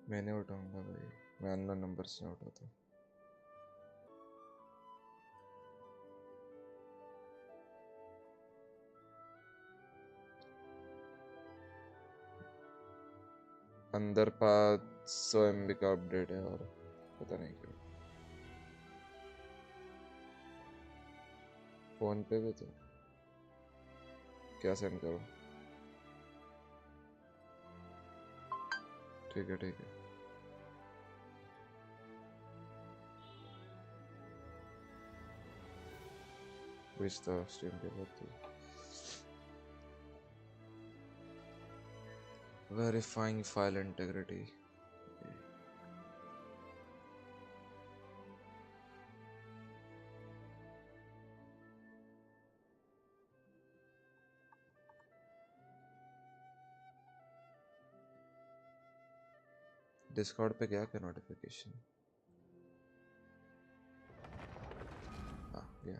मैंने उठाऊंगा भाई, मैं अननोन नंबर से नहीं उठाता। अंदर 500 MB का अपडेट है और पता नहीं क्यों। फोन पे भी तो क्या सेंड करो? ठीक है ठीक है। भेजता स्ट्रीम के बाद। Verifying file integrity. डिस्कॉर्ड पे गया क्या नोटिफिकेशन? हाँ गया।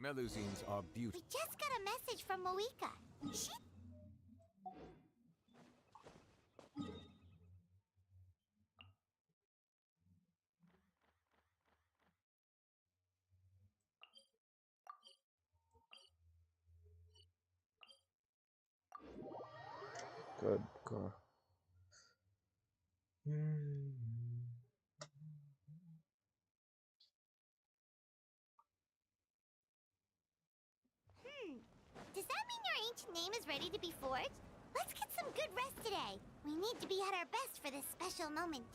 Melusines are beautiful. We just got a message from Moika. She... कब का? Does that mean your ancient name is ready to be forged? Let's get some good rest today. We need to be at our best for this special moment.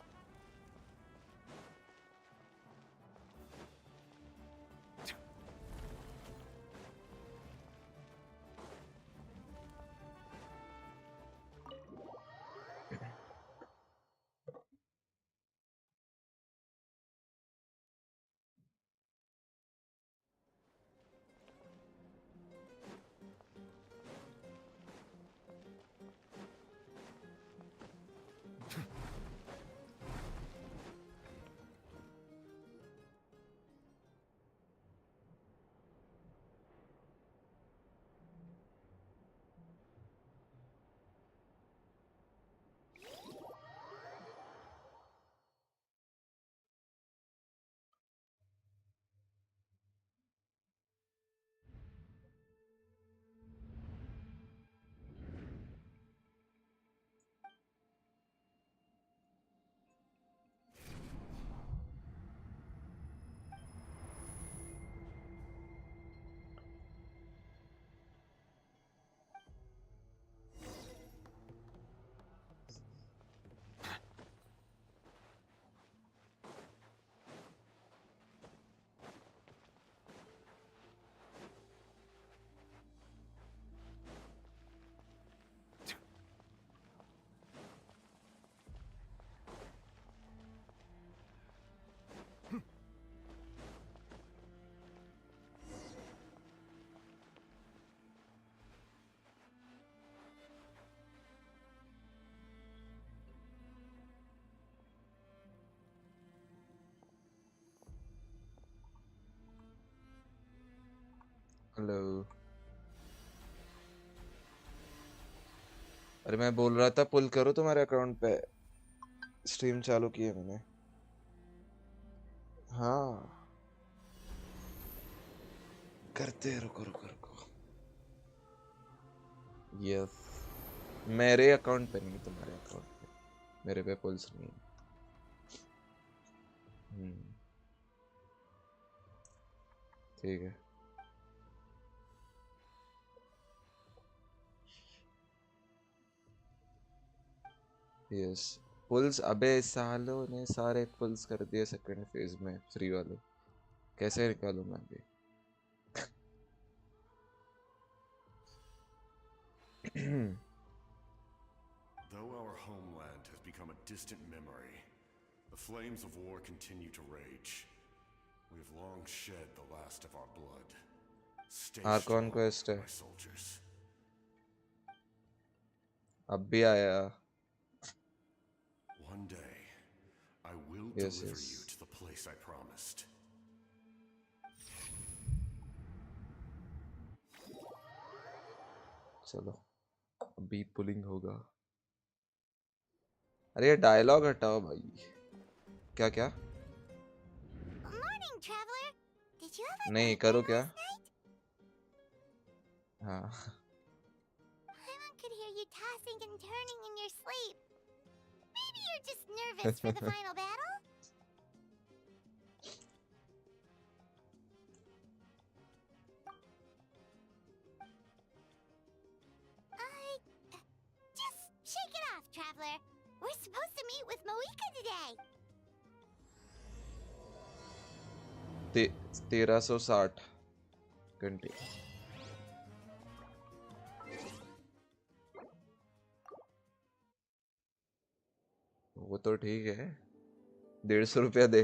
Hello. अरे मैं बोल रहा था पुल करो तुम्हारे account पे, स्ट्रीम चालू की है मैंने। हाँ करते हैं, रुको रुको रुको। यस, मेरे अकाउंट पे नहीं, तुम्हारे अकाउंट पे। मेरे पे पुल्स नहीं है। ठीक है। यस पुल्स, अबे इस सालों ने सारे पुल्स कर दिए सेकंड फेज में फ्री वाले, कैसे निकालूं मैं अभी? Though our homeland has become a distant memory, the flames of war continue to rage. We have long shed the last of our blood. Stay Arcon strong, quest है, my soldiers. अब भी आया। One day, I will yes deliver yes, you to the place I promised. चलो अभी pulling होगा। अरे ये dialogue हटाओ भाई। क्या क्या? Morning, traveler. Did you have a नहीं good करो dream क्या? last night? हाँ Paimon could hear you tossing and turning in your sleep. Maybe you're just nervous for the final battle? Just shake it off, traveler. We're supposed to meet with Moika today. 1360 घंटे। वो तो ठीक है, 150 रुपया दे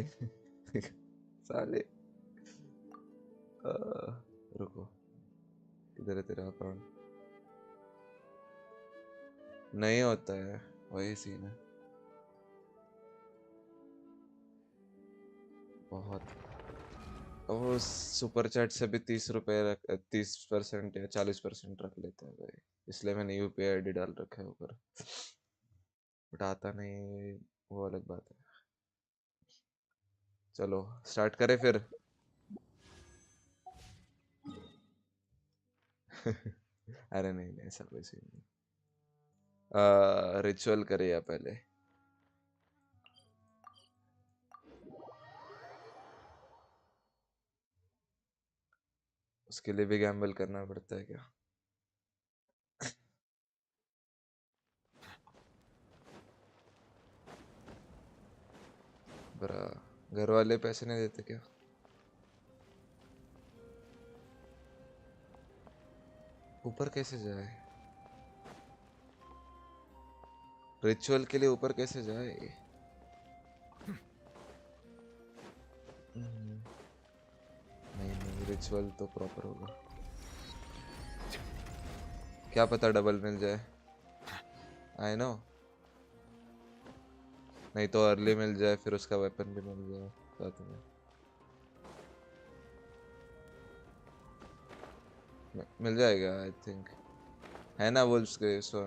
साले। रुको, किधर है तेरा अकाउंट? नहीं होता है, वही सीन है। बहुत, वो सुपर चैट से भी 30 रुपए रख, 30% या 40% रख लेते हैं भाई, इसलिए मैंने यूपीआई आईडी डाल रखा है ऊपर। बट आता नहीं, वो अलग बात है। चलो स्टार्ट करें फिर। अरे नहीं नहीं, ऐसा कोई सीन नहीं। रिचुअल करे या पहले? उसके लिए भी गैम्बल करना पड़ता है क्या? बरा, घर वाले पैसे नहीं देते क्या? ऊपर कैसे जाए? रिचुअल के लिए ऊपर कैसे जाए? नहीं नहीं, रिचुअल तो प्रॉपर होगा। क्या पता डबल मिल जाए। आई नो, नहीं तो अर्ली मिल जाए, फिर उसका वेपन भी मिल जाए साथ में। मिल जाएगा आई थिंक, है ना वुल्फ्स के सो।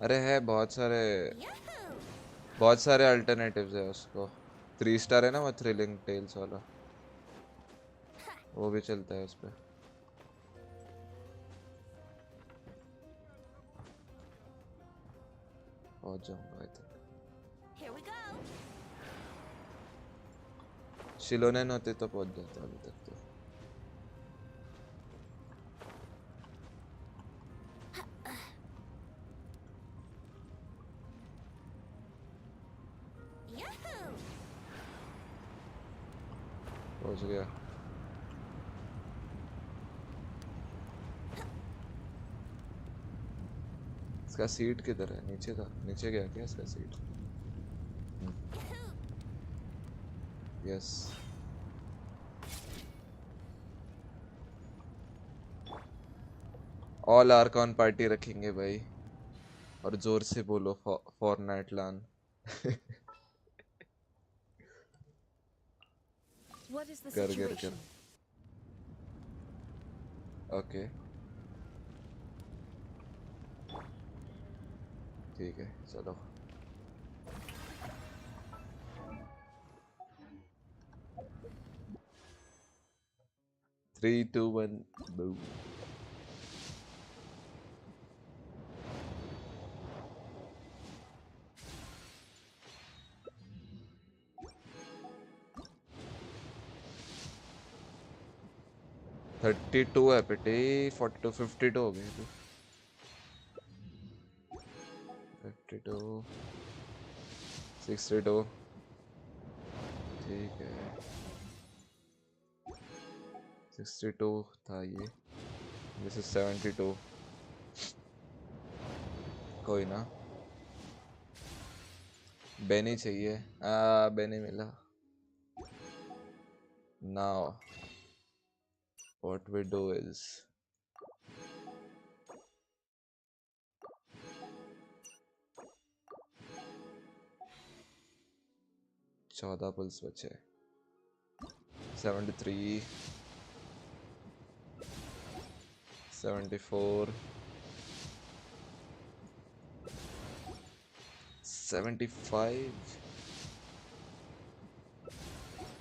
अरे है बहुत सारे, Yoo-hoo! बहुत सारे अल्टरनेटिव्स है उसको। 3 स्टार है ना वो थ्रिलिंग टेल्स वाला, वो भी चलता है उस पे। पहुंच जाऊंगा I think. Here we go. शिलोनेन होते तो पहुंच जाता अभी तक तो। Yoo-hoo! पहुंच गया। इसका सीट किधर है? नीचे था, नीचे गया क्या इसका सीट? यस, ऑल आर्कॉन पार्टी रखेंगे भाई। और जोर से बोलो फॉर्टनाइट लान। What is the कर situation? ओके ठीक है चलो। Three two one boom. Thirty two है बेटे। 42 52 हो गए। 52 62 ठीक है। 62 था ये। This is 72। कोई ना। बेनी चाहिए। बेनी मिला। Now what we do is 14 pulls बचे। 73 74 75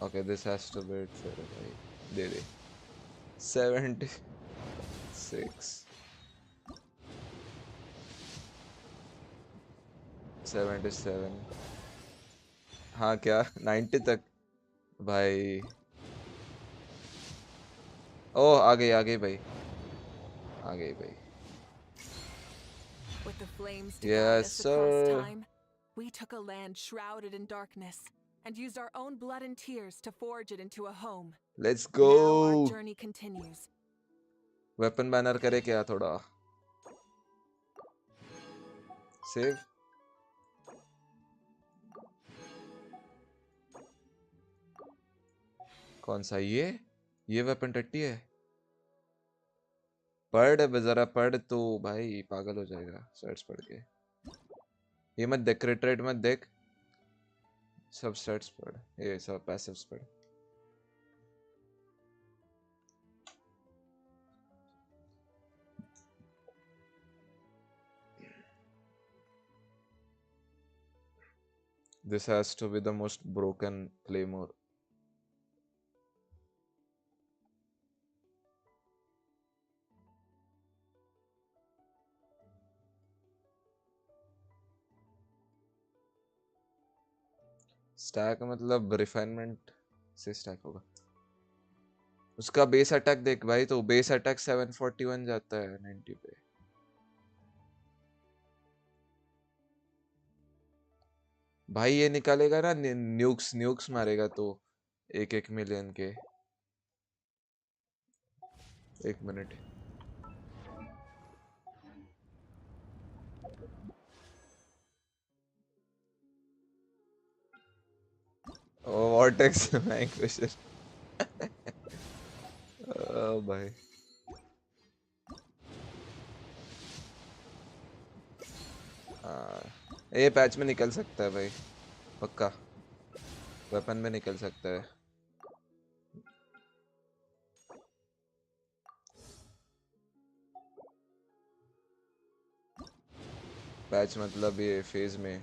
okay this has to wait फिर भाई दे दे 76 77 हाँ क्या 90 तक भाई। ओ आ गई भाई आ गई भाई। With the flames to guide yes us across sir. time, we took a land shrouded in darkness and used our own blood and tears to forge it into a home. Let's go. Now our journey continues. Weapon banner करे क्या थोड़ा save. कौन सा ये weapon टट्टी है। पढ़ जरा पढ़ तो भाई पागल हो जाएगा स्टेट्स पढ़ के। ये मत देख क्रिट रेट मत देख सब स्टेट्स पढ़ ये सब पैसिव्स पढ़। This has to be the most broken claymore. Stack मतलब रिफाइनमेंट से स्टैक होगा। उसका बेस अटैक देख भाई तो बेस अटैक 741 जाता है 90 पे। भाई ये निकालेगा ना न्यूक्स न्यूक्स मारेगा तो 1 मिलियन के। एक मिनट वॉर्टेक्स माय क्वेश्चन भाई ये पैच में निकल सकता है भाई पक्का वेपन में निकल सकता है। पैच मतलब ये फेज में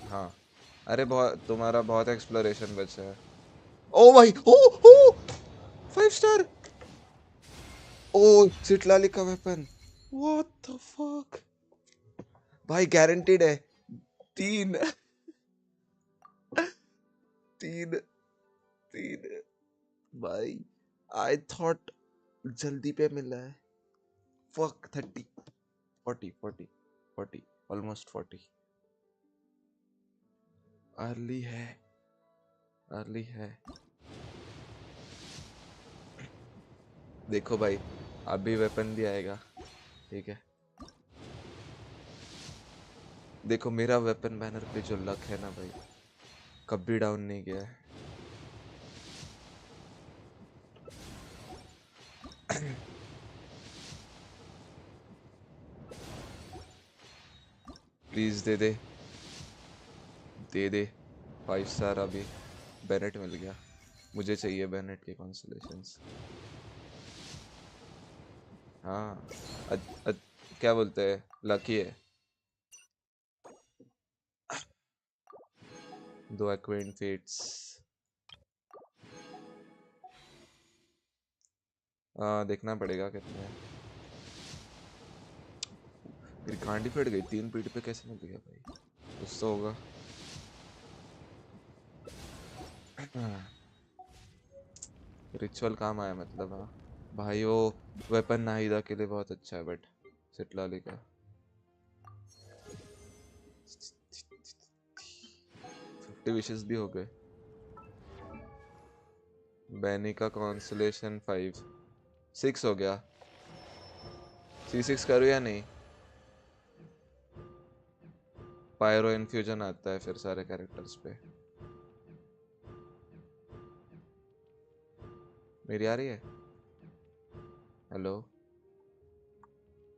हाँ। अरे बहुत तुम्हारा बहुत एक्सप्लोरेशन बचा है। ओ भाई ओ 5 स्टार ओ सिटलाली का वेपन व्हाट द फक भाई गारंटीड है। तीन तीन तीन भाई आई थॉट जल्दी पे मिला है। फक 30 40 40 40 ऑलमोस्ट 40 अर्ली है। देखो भाई अभी वेपन भी आएगा ठीक है। देखो मेरा वेपन बैनर पे जो लक है ना भाई कभी डाउन नहीं गया है। Please they they, they they. 5 star अभी बेनेट मिल गया, मुझे चाहिए बेनेट के कॉन्स्टलेशंस। हाँ अ, अ, क्या बोलते हैं, लकी है। 2 एक्वेंट फेट्स। देखना पड़ेगा कितने हैं। मेरी गांडी फट गई, 3 पीठ पे कैसे मिल गया भाई, कुछ तो होगा। रिचुअल काम आया मतलब। हाँ भाई, वो वेपन नाहिदा के लिए बहुत अच्छा है, बट सिटलाली का 50 विशेस भी हो गए। बैनी का कॉन्सलेशन 5 6 हो गया। C6 करूँ या नहीं? पायरो इन्फ्यूजन आता है फिर सारे कैरेक्टर्स पे। मेरी आ रही है? हेलो।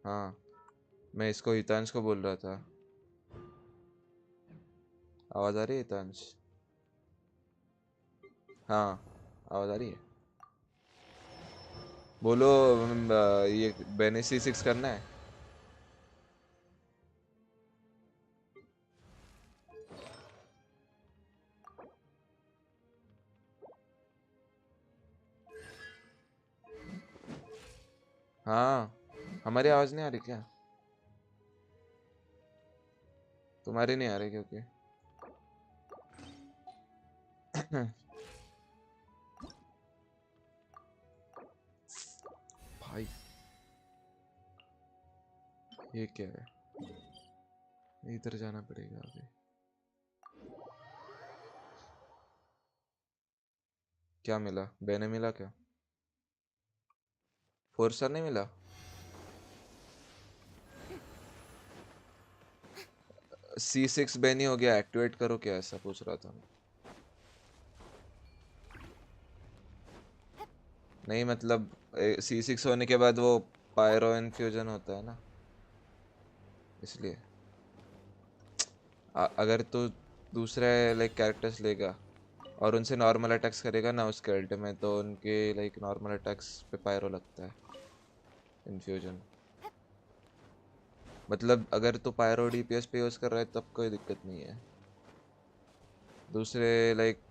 हाँ, मैं इसको हितांश को बोल रहा था। आवाज आ रही है हितांश? हाँ, आवाज आ रही है? बोलो। ये बैनी C6 करना है। हाँ, हमारी आवाज नहीं आ रही क्या? तुम्हारी नहीं आ रही क्योंकि भाई ये क्या है? इधर जाना पड़ेगा अभी। क्या मिला? बैने मिला क्या? 4 स्टार नहीं मिला? C6 बैनी हो गया, एक्टिवेट करो क्या, ऐसा पूछ रहा था मैं। नहीं मतलब C6 होने के बाद वो पायरो इन्फ्यूजन होता है ना, इसलिए। अगर तू दूसरे लाइक कैरेक्टर्स लेगा और उनसे नॉर्मल अटैक्स करेगा ना उसके अल्ट में, तो उनके लाइक नॉर्मल अटैक्स पे पायरो लगता है इन्फ्यूजन। मतलब अगर तू पायरो DPS पे यूज कर रहा है तब कोई दिक्कत नहीं है, दूसरे लाइक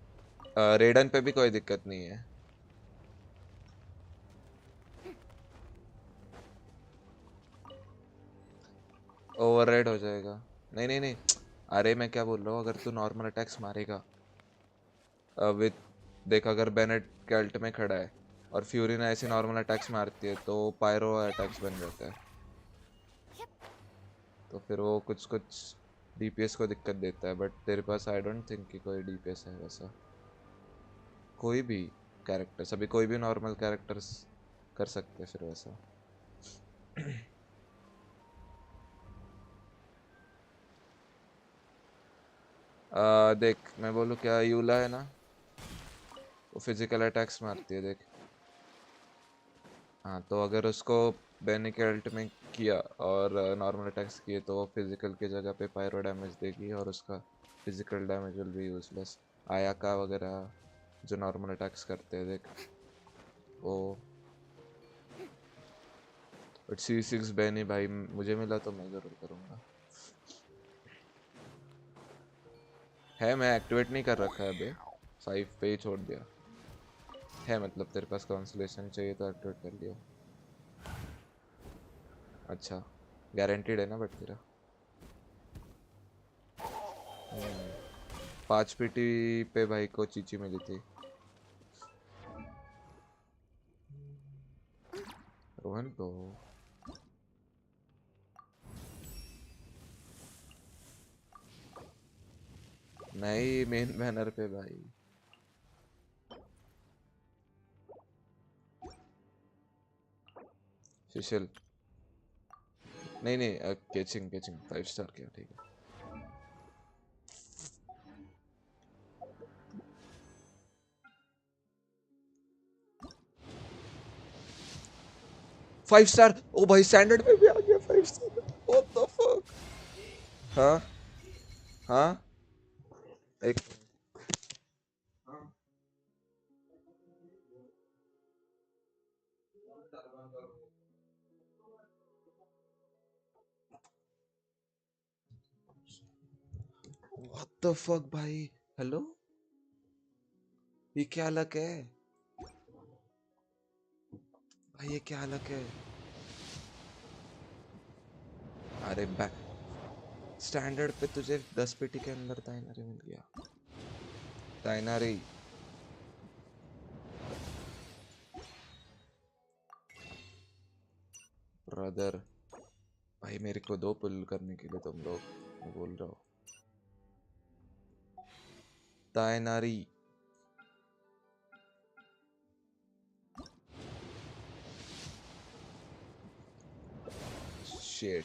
रेडन पे भी कोई दिक्कत नहीं है। ओवरराइड हो जाएगा। नहीं नहीं नहीं, अरे मैं क्या बोल रहा हूँ, अगर तू नॉर्मल अटैक्स मारेगा विद, देख अगर बेनेट के अल्ट में खड़ा है और फ्यूरी ने ऐसे नॉर्मल अटैक्स मारती है तो पायरो अटैक्स बन जाता है, तो फिर वो कुछ कुछ DPS को दिक्कत देता है। बट तेरे पास आई डोंट थिंक कि कोई DPS है वैसा। कोई भी कैरेक्टर्स, अभी कोई भी नॉर्मल कैरेक्टर्स कर सकते हैं फिर वैसा। देख मैं बोलूँ क्या, यूला है ना, वो फिजिकल अटैक्स मारती है देख। हाँ, तो अगर उसको बैनी के अल्ट में किया और नॉर्मल अटैक्स किए तो वो फिजिकल की जगह पे पायरो डैमेज देगी और उसका physical damage will be useless. आयाका वगैरह जो नॉर्मल अटैक्स करते हैं देख वो। बट C6 बैनी भाई मुझे मिला तो मैं ज़रूर करूँगा। है, मैं एक्टिवेट नहीं कर रखा है अभी, 5 पे ही छोड़ दिया है। मतलब तेरे पास कॉन्सलेशन चाहिए तो एक्टिवेट कर लियो। अच्छा, गारंटीड है ना बट तेरा? 5 PT पे भाई को चीची मिली थी। रोहन को नहीं, मेन बैनर पे भाई। सुशील नहीं नहीं, कैचिंग कैचिंग 5 स्टार क्या, ठीक है। 5 स्टार। ओ भाई स्टैंडर्ड पे भी आ गया 5 स्टार। What the fuck. हाँ हाँ एक व्हाट द फक भाई। हेलो ये क्या लक है भाई, ये क्या लक है। अरे स्टैंडर्ड पे तुझे 10 पेटी के अंदर ताइनरी मिल गया। ताइनरी ब्रदर भाई मेरे को दो पुल करने के लिए तुम लोग, मैं बोल रहा हूँ। ताइनरी शिट।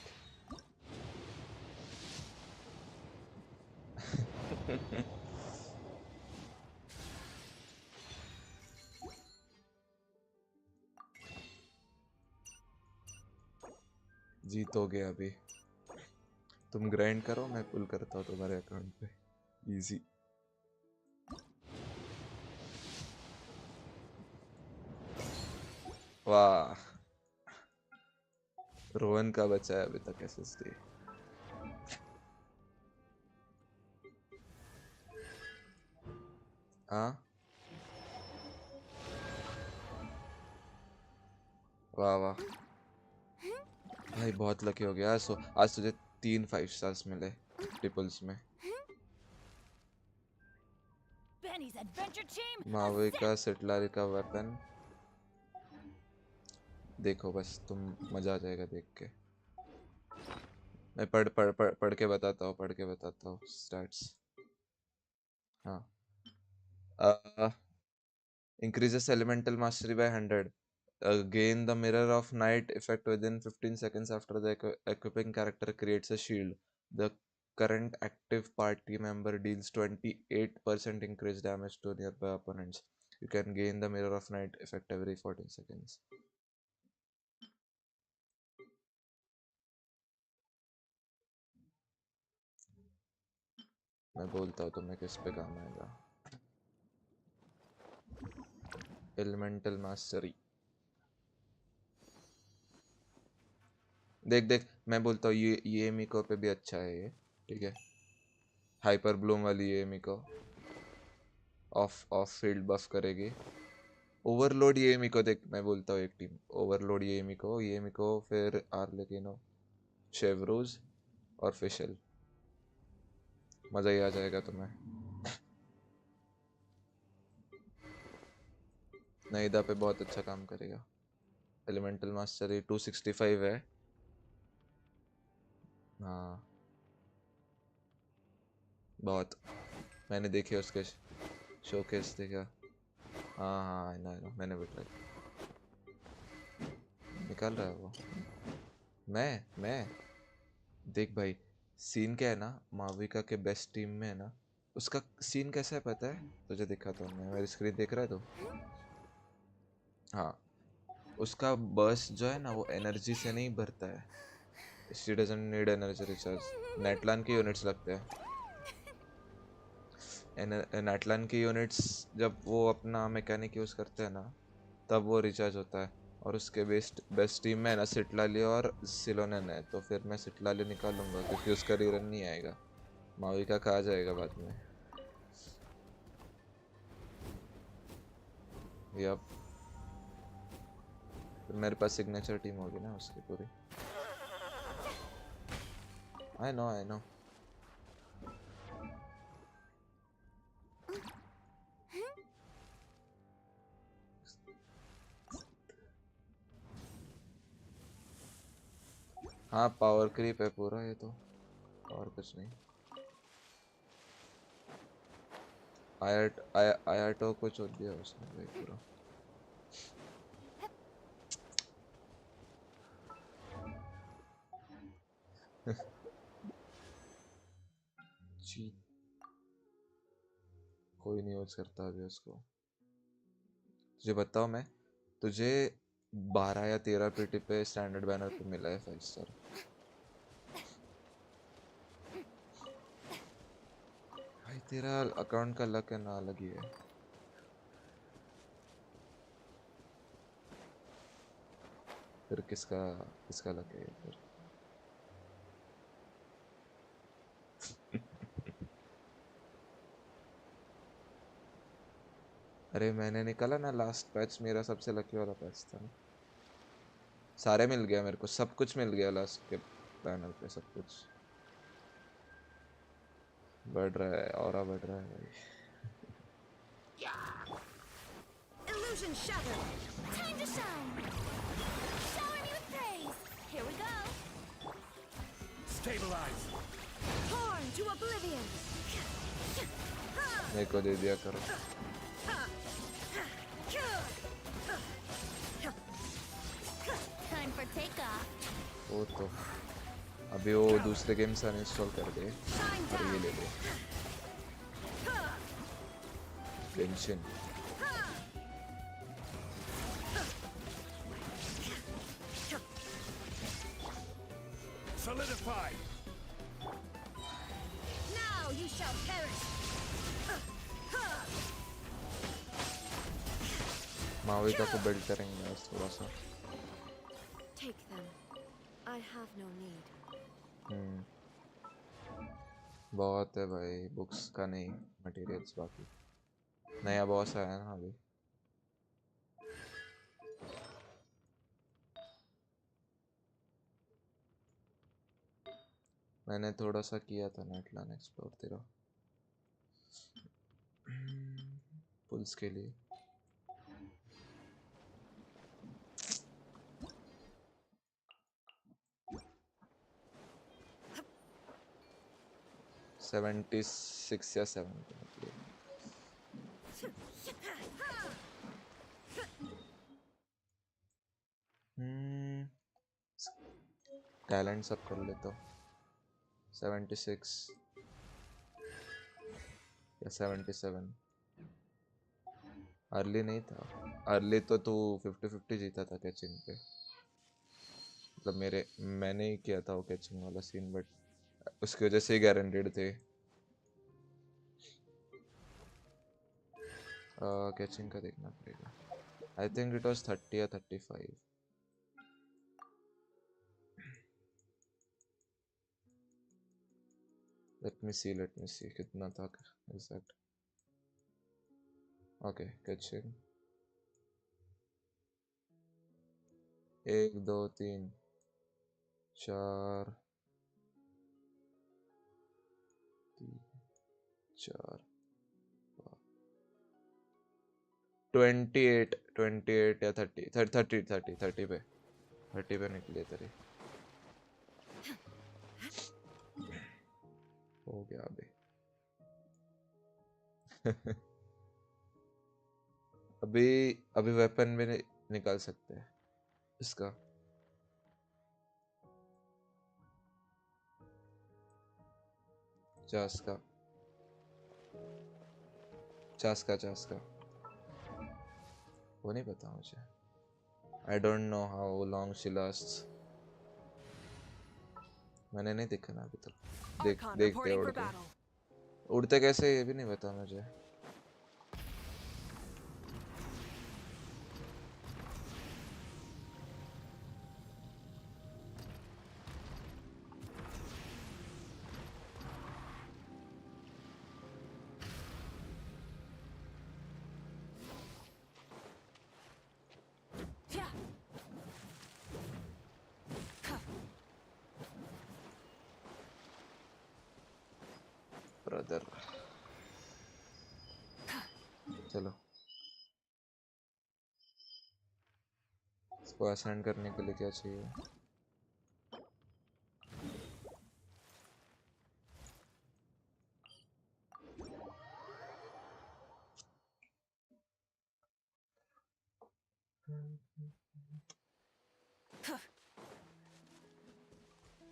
जीतोगे अभी। तुम ग्राइंड करो, मैं पुल करता हूँ तुम्हारे अकाउंट पे। इजी। वाह रोहन का बचा है अभी तक एसएसडी। हाँ वाह वाह भाई बहुत लकी हो गया। आज तुझे 3 5 स्टार्स मिले ट्रिपल्स में। Benny's adventure team. मावी का सेटलारी का वेपन देखो, बस तुम मजा आ जाएगा देख के। मैं पढ़ के बताता हूँ, पढ़ के बताता हूँ स्टैट्स। हाँ increases elemental mastery by 100. Gain the mirror of night effect within 15 seconds after the equipping character creates a shield. The current active party member deals 28% increased damage to nearby opponents. You can gain the mirror of night effect every 14 seconds. मैं बोलता हूँ तुम्हें किस पे काम आएगा। Elemental mastery. देख देख मैं बोलता हूँ ये मिको पे भी अच्छा है ये, ठीक है। हाइपर ब्लूम वाली ये मिको ऑफ फील्ड बफ करेगी। ओवरलोड ये मिको देख, मैं बोलता हूँ एक टीम ओवरलोड ये मिको फिर आर्लेकिनो शेवरोज और फिशल। मजा ही आ जाएगा तुम्हें। नईदा पे बहुत अच्छा काम करेगा। एलिमेंटल मास्टरी 265 है। हाँ बहुत, मैंने देखे उसके शोकेस देखा। हाँ हाँ आई नो मैंने भी ट्राई। निकाल रहा है वो। मैं देख भाई, सीन क्या है ना, माविका के बेस्ट टीम में है ना, उसका सीन कैसा है पता है तुझे? दिखाता हूँ मैं, मेरी स्क्रीन देख रहा है तो। हाँ उसका बर्स्ट जो है ना वो एनर्जी से नहीं भरता है। She doesn't need energy recharge. नेटलान के यूनिट्स लगते हैं। नेटलान की यूनिट्स जब वो अपना मैकेनिक यूज़ करते हैं ना तब वो रिचार्ज होता है। और उसके बेस्ट टीम में है ना सिटलाली और सिलोनन है, तो फिर मैं सिटलाली निकालूंगा क्योंकि उसका रीरन नहीं आएगा। माविका का आ जाएगा बाद में। यप फिर मेरे पास सिग्नेचर टीम होगी ना उसकी पूरी। आई नो हाँ पावर क्रीप है पूरा ये तो, और कुछ नहीं। आयाटो को छोड़ दिया उसने भाई पूरा। जी कोई नहीं यूज करता अभी उसको। तुझे बताओ मैं, तुझे 12 या 13 पीटी पे स्टैंडर्ड बैनर पे मिला है 5 स्टार। भाई तेरा अकाउंट का लक है ना, अलग ही है। फिर किसका किसका लक है ये फिर? अरे मैंने निकाला ना लास्ट पैच, मेरा सबसे लकी वाला पैच था ना। सारे मिल गया मेरे को, सब कुछ मिल गया लास्ट के पैनल पे, सब कुछ बढ़ रहा है, ऑरा बढ़ रहा है भाई। Illusion shattered. Time to shine. Shower me with praise. Here we go. Stabilize. Torn to oblivion. मेरे को दे दिया करो। Time for takeoff. वो तो अभी वो दूसरे गेम्स अनइंस्टॉल कर दे और ये ले ले tension. Solidify. Now you shall perish. माविका को बिल्ड करेंगे आज थोड़ा सा। Take them. I have no need. बहुत है भाई, बुक्स का नहीं, मटेरियल्स बाकी। नया बॉस आया ना अभी। मैंने थोड़ा सा किया था नेटलैंड एक्सप्लोर तेरा पुल्स के लिए। सेवेंटी 6 या 70 टैलेंट सब कर लेता हूँ। 76 या 77। अर्ली नहीं था, अर्ली तो तू 50-50 जीता था कैचिंग पे, मतलब मैंने ही किया था वो कैचिंग वाला सीन, बट उसकी वजह से ही गारंटेड थे। कैचिंग का देखना पड़ेगा। आई थिंक इट वाज 30 या 35। लेट मी सी कितना था एग्जैक्ट। ओके कैचिंग 1 2 3 4 4 28 या 30 पे निकली तेरी। हो गया अभी। अभी वेपन भी निकाल सकते हैं इसका। चास्का वो नहीं पता मुझे। I don't know how long she lasts. मैंने नहीं देखा ना अभी तक। Archon देखते reporting उड़ for के battle. उड़ते कैसे ये भी नहीं पता मुझे। Yeah. ब्रदर चलो इसको असेंड करने के लिए क्या चाहिए?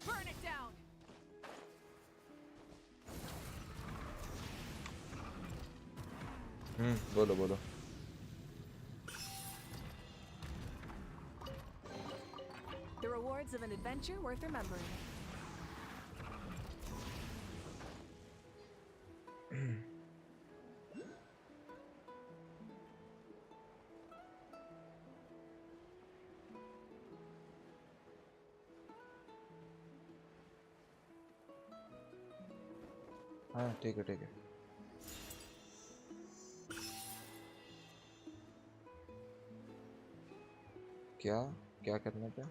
Burn it down. बोलो adventure worth remembering. हाँ ठीक है ठीक है। क्या क्या करने पे?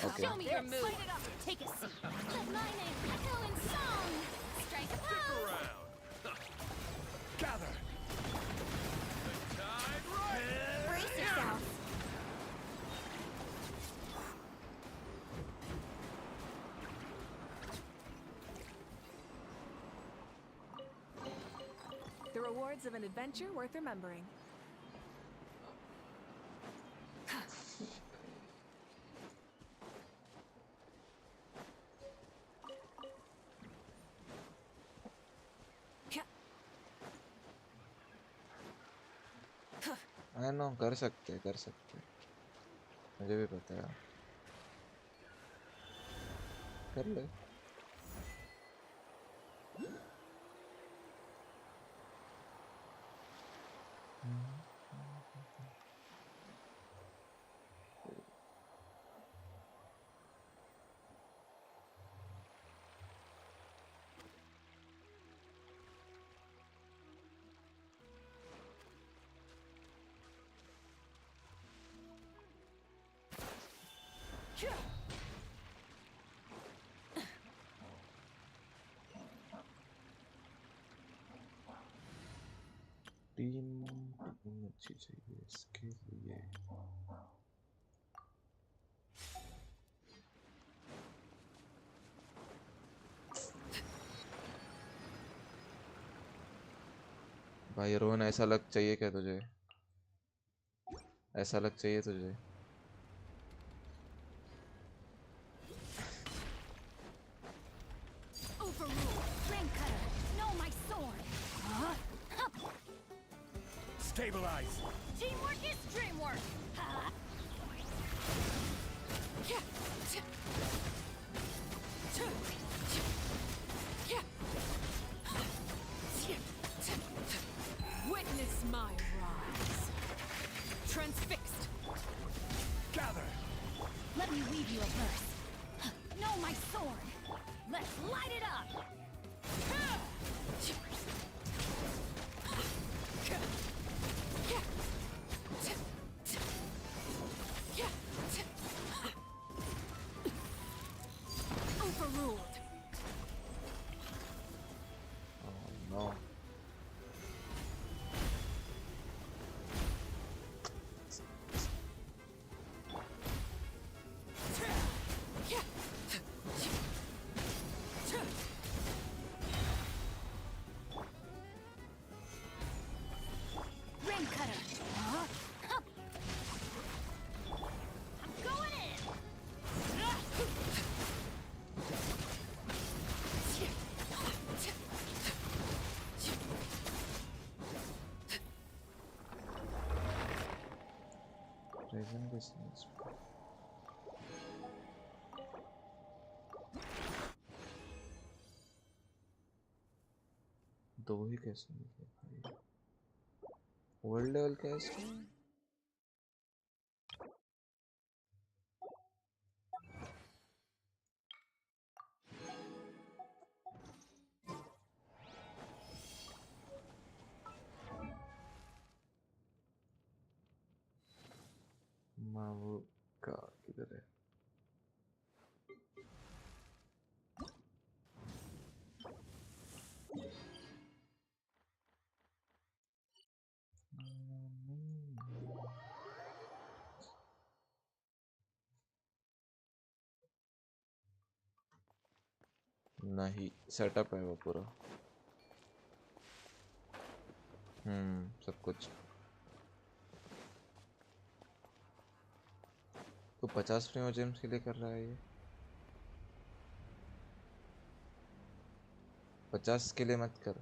Okay Show me your move. Light it up. Take a seat. Let my name echo in song. Strike a pose. Gather. Brace yourself. The rewards of an adventure worth remembering. I know कर सकते मुझे भी पता है। कर ले। Team अच्छी चाहिए इसके लिए। भाई रोहन ऐसा लग चाहिए क्या तुझे? ऐसा लग चाहिए तुझे? Overruled. Flame cutter. Know my sword. Stabilize. Teamwork is dreamwork. Witness my rise. Transfixed. Gather. Let me weave you a verse. Know my sword. Let's light it up. Overruled. Oh no. Ring cutter. I'm going in. Resin business. दो ही कैसे मिले भाई? World level क्या है इसमें? मावो का किधर है? नहीं सेटअप है वो पूरा। सब कुछ। तो 50 फ्री जेम्स के लिए कर रहा है ये? 50 के लिए मत कर।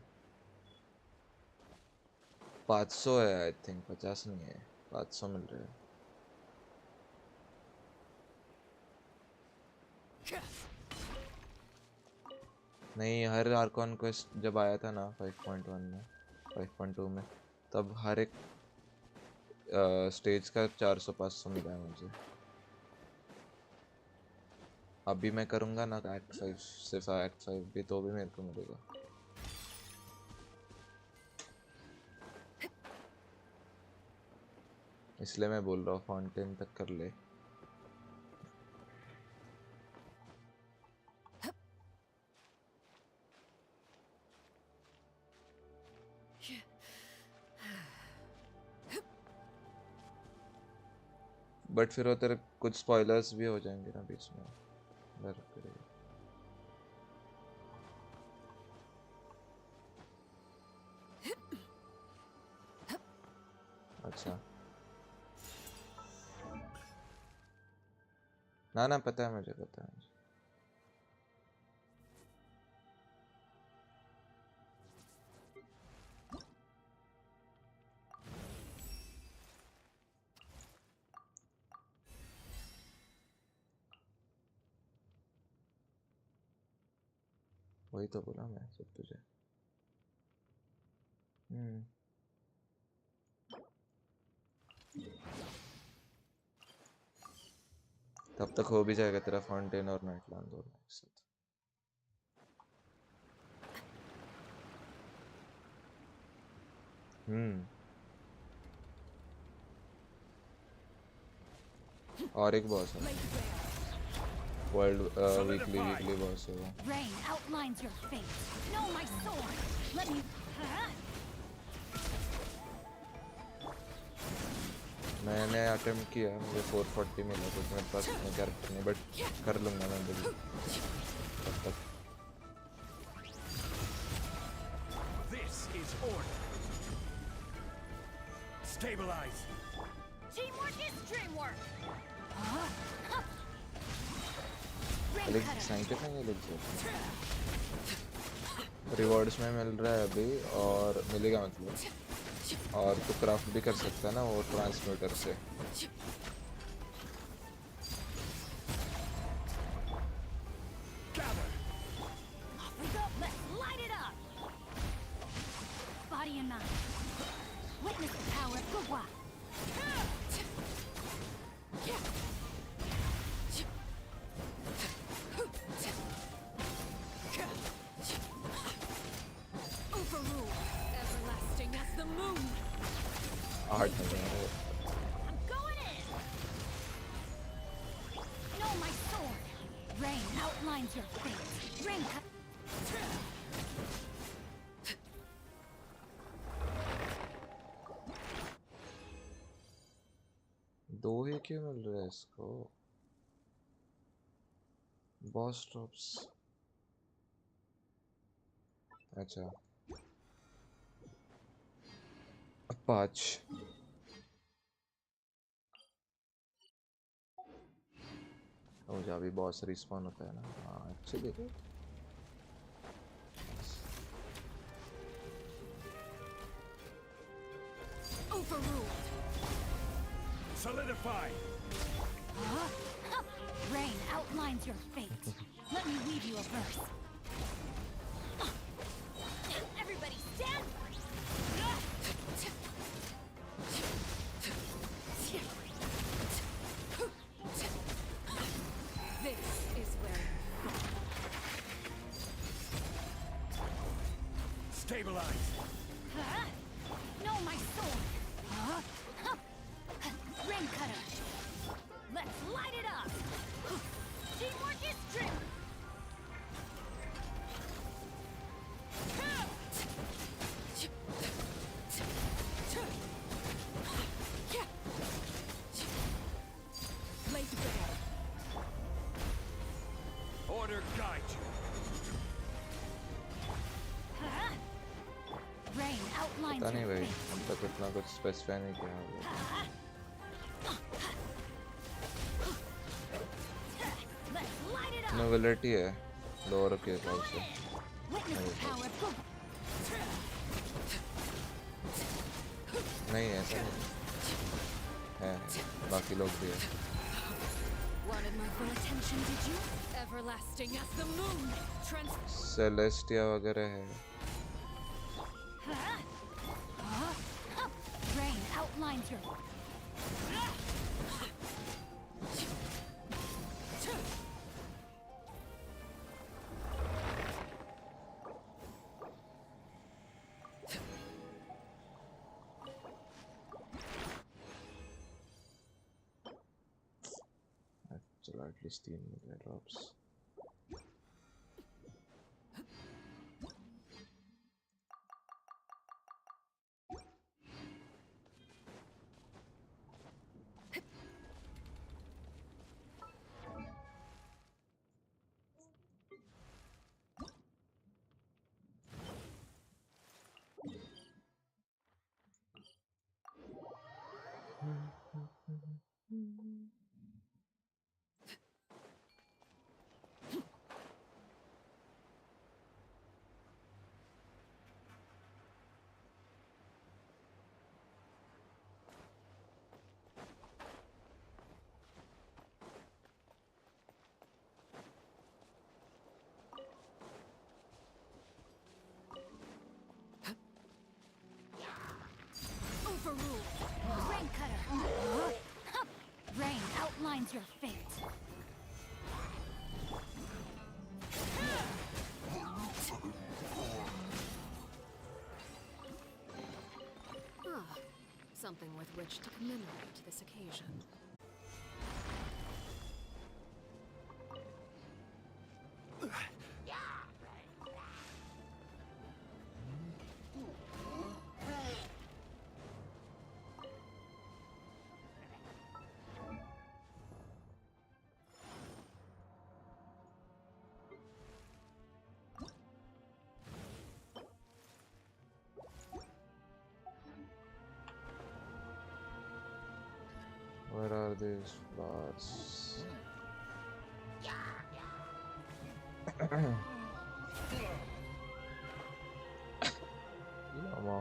500 है आई थिंक, 50 नहीं है। 500 मिल रहे हैं। नहीं, हर आर्कॉन क्वेस्ट जब आया था ना 5.1 में 5.2 में, तब हर एक स्टेज का 400-500 मिला है मुझे। अभी मैं करूँगा ना एक्ट 5, सिर्फ एक्ट 5 भी, तो भी मेरे को मिलेगा। इसलिए मैं बोल रहा हूँ फाउंटेन तक कर ले। बट फिर वो तेरे कुछ स्पॉयलर्स भी हो जाएंगे ना बीच में, डर करेगा। अच्छा, ना ना, पता है मुझे, पता है मुझे। वही तो बोला मैं सब तुझे। तब तक हो भी जाएगा तेरा फाउंटेन और नाइटलैंड दोनों एक साथ। और एक बॉस है, वर्ल्ड वीकली बॉस है वो। Rain outlines your fate. Know my sword. Let me. मैंने अटेम्प्ट किया, मुझे 440 मिला, तो मेरे पास इतना कैरेक्टर नहीं, बट कर लूँगा मैं बिल्कुल तब तक। This is order. Stabilize. Teamwork is dreamwork. लेकिन साइंटिस्ट नहीं लिख सकते, रिवॉर्ड्स में मिल रहा है अभी, और मिलेगा मतलब, और तो क्राफ्ट भी कर सकता है ना वो ट्रांसम्यूटर से। Gather. Off we go. Let's light it up. Body and mind. Witness the power of Gugwa. Overrule, everlasting as the moon. Art में I'm going in. Know my sword. Rain outlines your fate. Rain cut. दो ही क्यों मिल रहा है इसको? Boss drops, अच्छा 5। मुझे अभी boss respawn होता है ना, हाँ actually. Overruled. Solidify. Rain outlines your fate. Let me weave you a verse. Everybody stand. This is where Stabilize. Know my sword. Rain cutter. Let's light it up. Teamwork is strength. laid bare. Order guide you. Rain outlines पता नहीं your भाई, fate. अब तक इतना कुछ specify नहीं किया होगा। Let's light it up. Novelty है लोअर के हिसाब से। Witness the power of Gugwa. नहीं ऐसा नहीं है, बाकी लोग भी है। Wanted my full attention, did you? Everlasting as the moon. Celestia वगैरह है। Rain outlines your... चलो at least 3 mill drops. Overruled. Rain cutter. Rain outlines your fate. Ah, something with which to commemorate this occasion. Where are these flowers? Llama.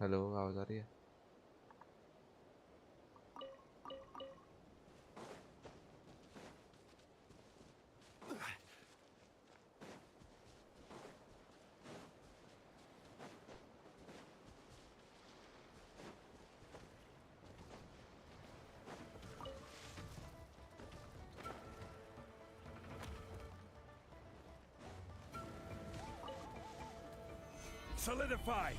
Hello आवाज आ रही है? Solidify!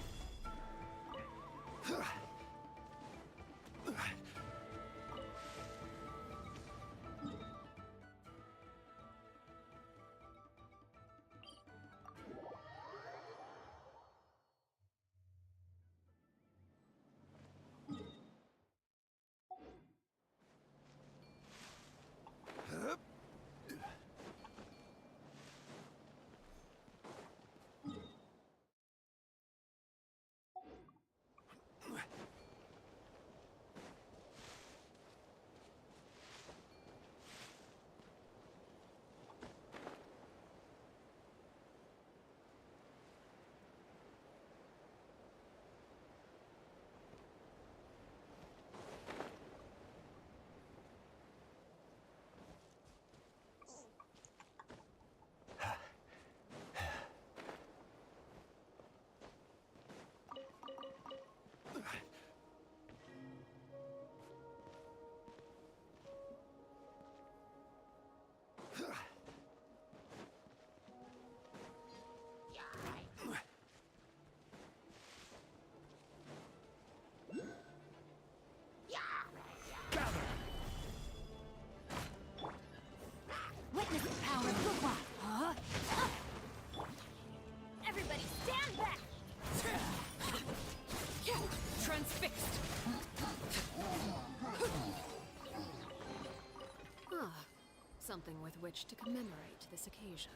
which to commemorate this occasion.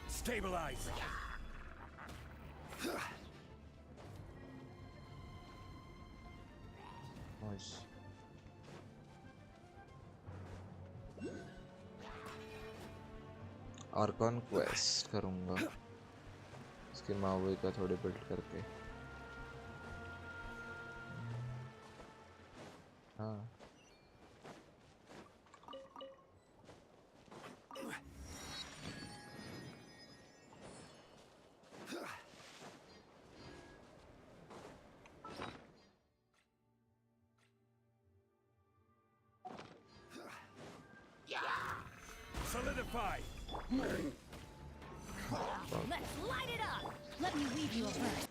Stabilize! Nice. Archon quest करूँगा इसकी मावी का थोड़ी build करके हाँ Solidify! Let's light it up! Let me weave you a verse.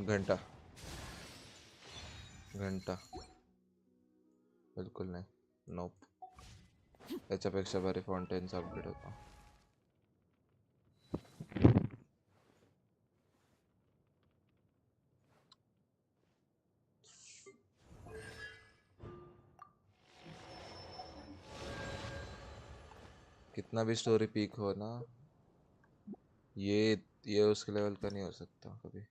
घंटा घंटा बिल्कुल नहीं नोप याच्यापेक्षा भारी फाउंटेन्स अपग्रेड होता कितना भी स्टोरी पीक हो ना ये उसके लेवल का नहीं हो सकता कभी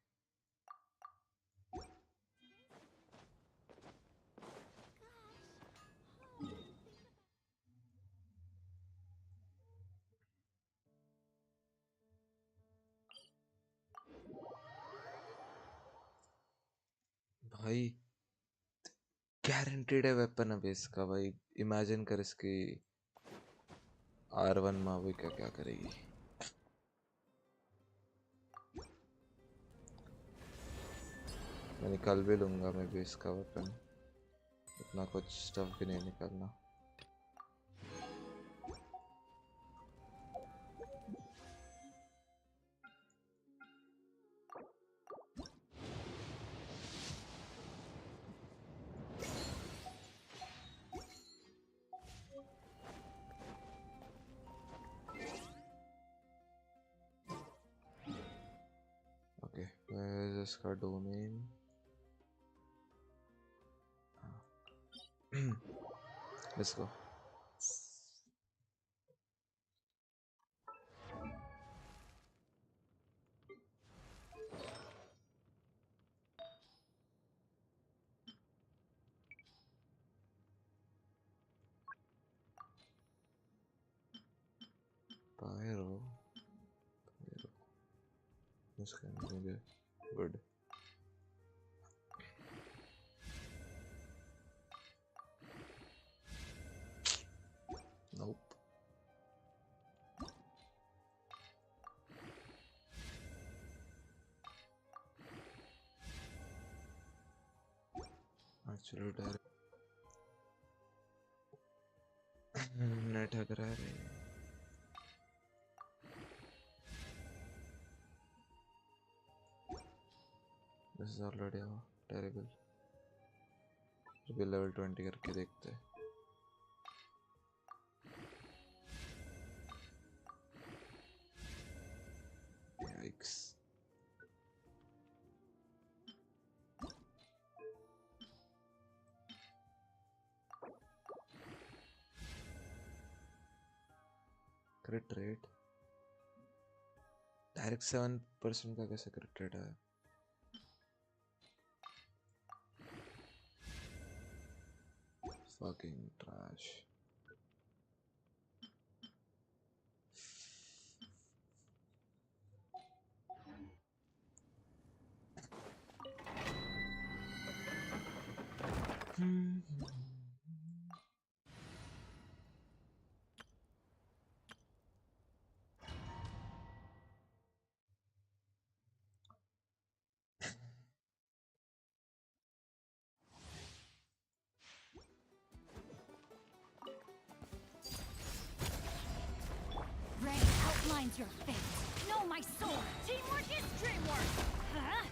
भाई गारंटीड है वेपन अब इसका भाई इमेजिन कर इसकी R1 मावी क्या क्या करेगी मैं निकाल भी लूंगा मैं भी इसका वेपन इतना कुछ स्टफ भी नहीं निकालना ओके इसका डोमेन लेट्स गो पायरो इसका मुझे गुड नोप अच्छा चलो डायरेक्ट नेट हैकर आ रहे हैं. This is already terrible. फिर level 20 करके देखते हैं. Yikes. Crit rate डायरेक्ट 7% का कैसे crit rate है? Fucking trash. Rain outlines your fate. Know my sword. Teamwork is dreamwork. Huh?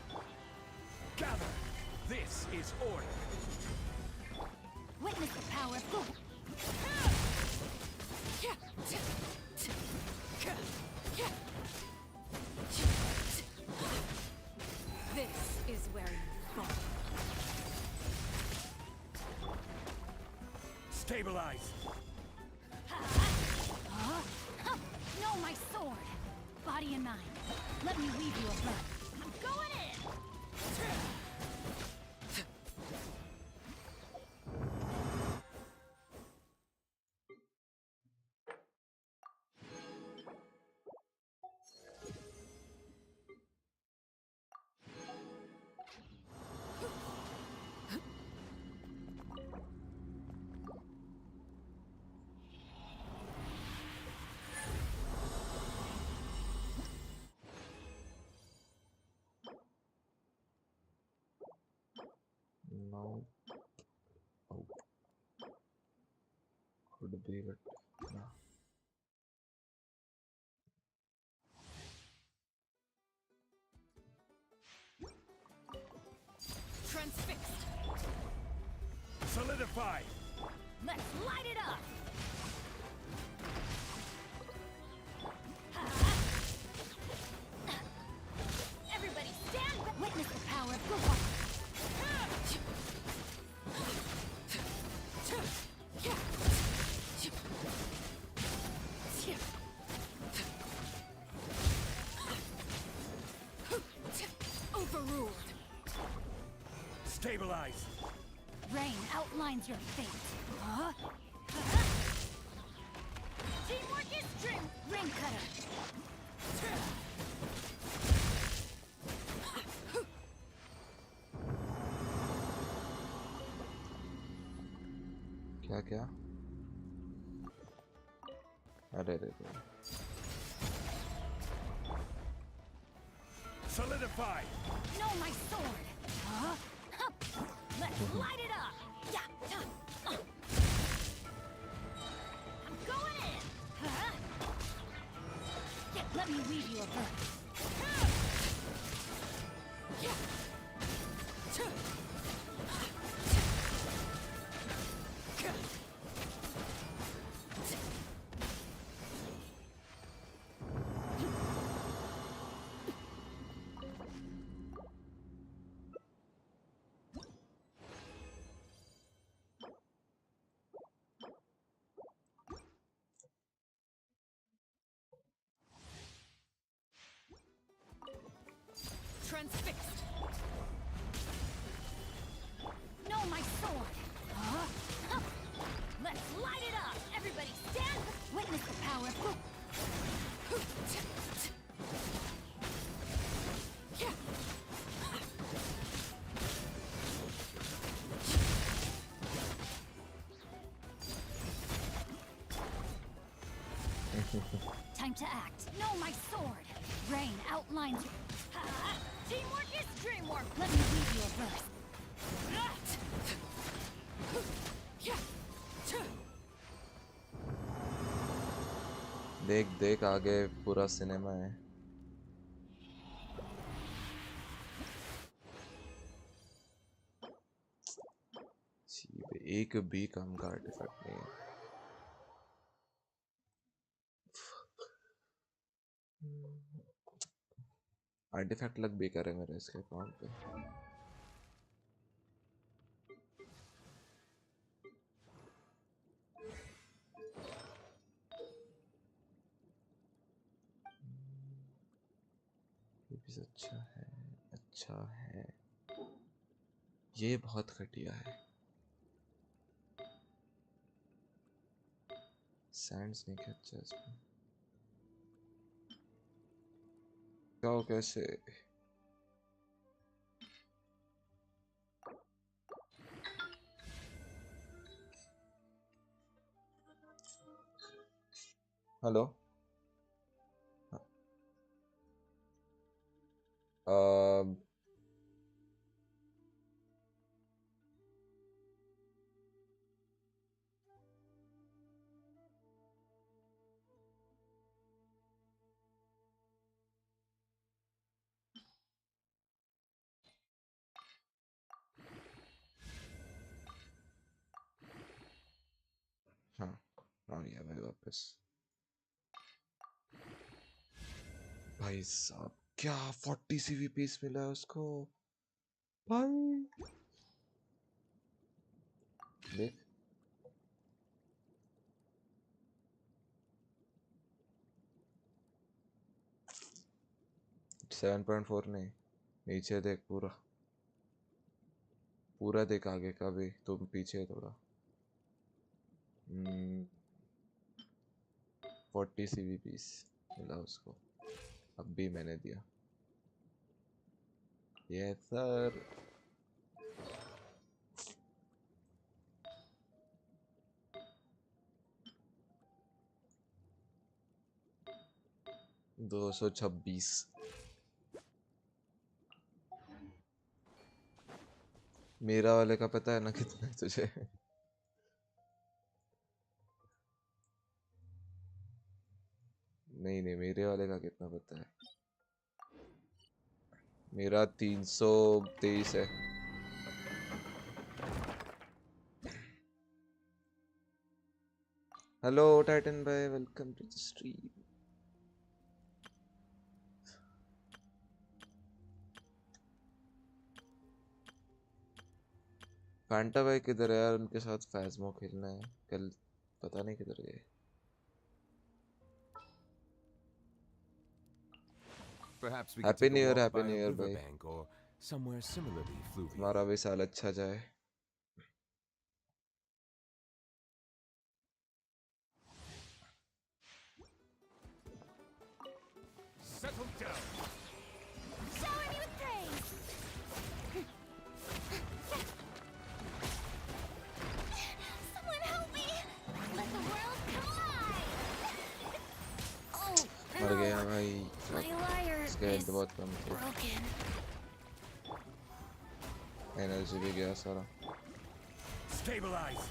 Gather! This is order! Witness the power of Google. This is where you fall. Stabilize! Know my sword. Body and mind. Let me weave you a birth. I'm going in. No. Oh. Could be, but no. Transfixed. Solidify! Let's light it up. Everybody stand back. Witness the power of Google. Overruled. Stabilize! Rain outlines your fate. Huh? Teamwork is dream. Ring cutter. क्या क्या? अरे रे रे. Solidify! Know my sword. Huh? Let's light it up. Yeah. I'm going in. Huh? Yeah, let me weave you a birth. Transfixed. Know my sword. Huh? Let's light it up. Everybody stand. Witness the power of Google. Time to act. Know my sword. Rain outlines. Teamwork is dreamwork. Let me weave you a birth. देख देख आगे पूरा cinema है। एक भी काम का artefact नहीं है। आर्टिफैक्ट लग बेकार है मेरे इसके अकाउंट पे। ये भी अच्छा है, अच्छा है। ये बहुत घटिया है। सैंड्स नहीं क्या अच्छा इसमें। जाओ कैसे? हेलो। अ, हाँ आ गया भाई वापस। भाई साहब क्या 40 सीवी पीस मिला है उसको भाई। देख 7.4 नहीं, नीचे देख पूरा पूरा देख आगे का भी, तुम पीछे थोड़ा। 40 सीवी पीस मिला उसको, अब भी मैंने दिया। Yes sir. दो 226। मेरा वाले का पता है ना कितना है तुझे? नहीं नहीं, मेरे वाले का कितना पता है? मेरा 323 है। हेलो टाइटन भाई, welcome to the stream. Fanta भाई किधर है यार? उनके साथ फैज़मो खेलना है कल, पता नहीं किधर गए। Perhaps we could happy take a new year, walk happy by new a year भाई। riverbank or somewhere similarly fluvial. तुम्हारा भी साल अच्छा जाए। Settle down. Shower me with praise! Someone help me! Let the world collide! Oh, मर no! गया भाई। My lyre इसके is हेल्थ बहुत कम थे, broken. एनर्जी भी गया सारा। Stabilize.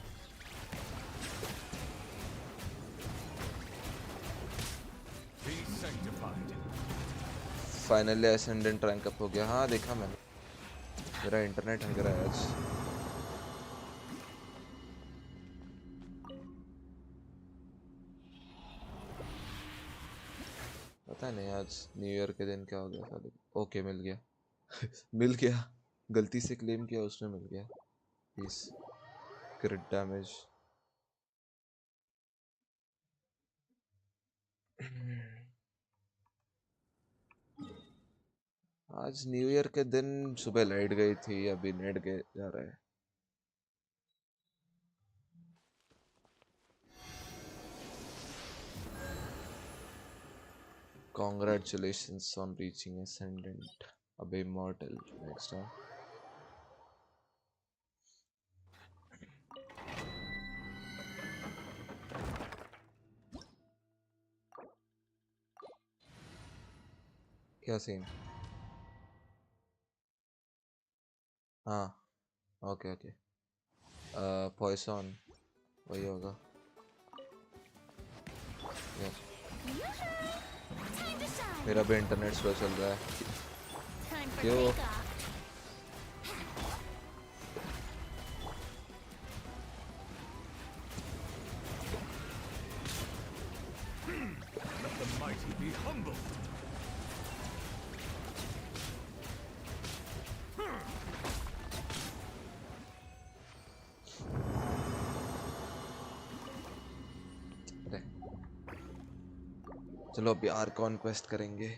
Be sanctified. Finally ascendant rank up हो गया। हाँ देखा मैंने, मेरा इंटरनेट हग रहा है आज। पता नहीं आज न्यू ईयर के दिन क्या हो गया साले। ओके मिल गया। मिल गया, गलती से क्लेम किया उसने, मिल गया। Piece crit damage. आज न्यू ईयर के दिन सुबह लाइट गई थी, अभी नेट गए जा रहा है। Congratulations on reaching Ascendant. अब Immortal next time. क्या सीन? हाँ ओके ओके। पॉइसन वही होगा ये Time to shine. मेरा भी इंटरनेट स्लो चल रहा है Time for क्यों takeoff. Let the mighty be humbled. अरे चलो अभी आर्कॉन क्वेस्ट करेंगे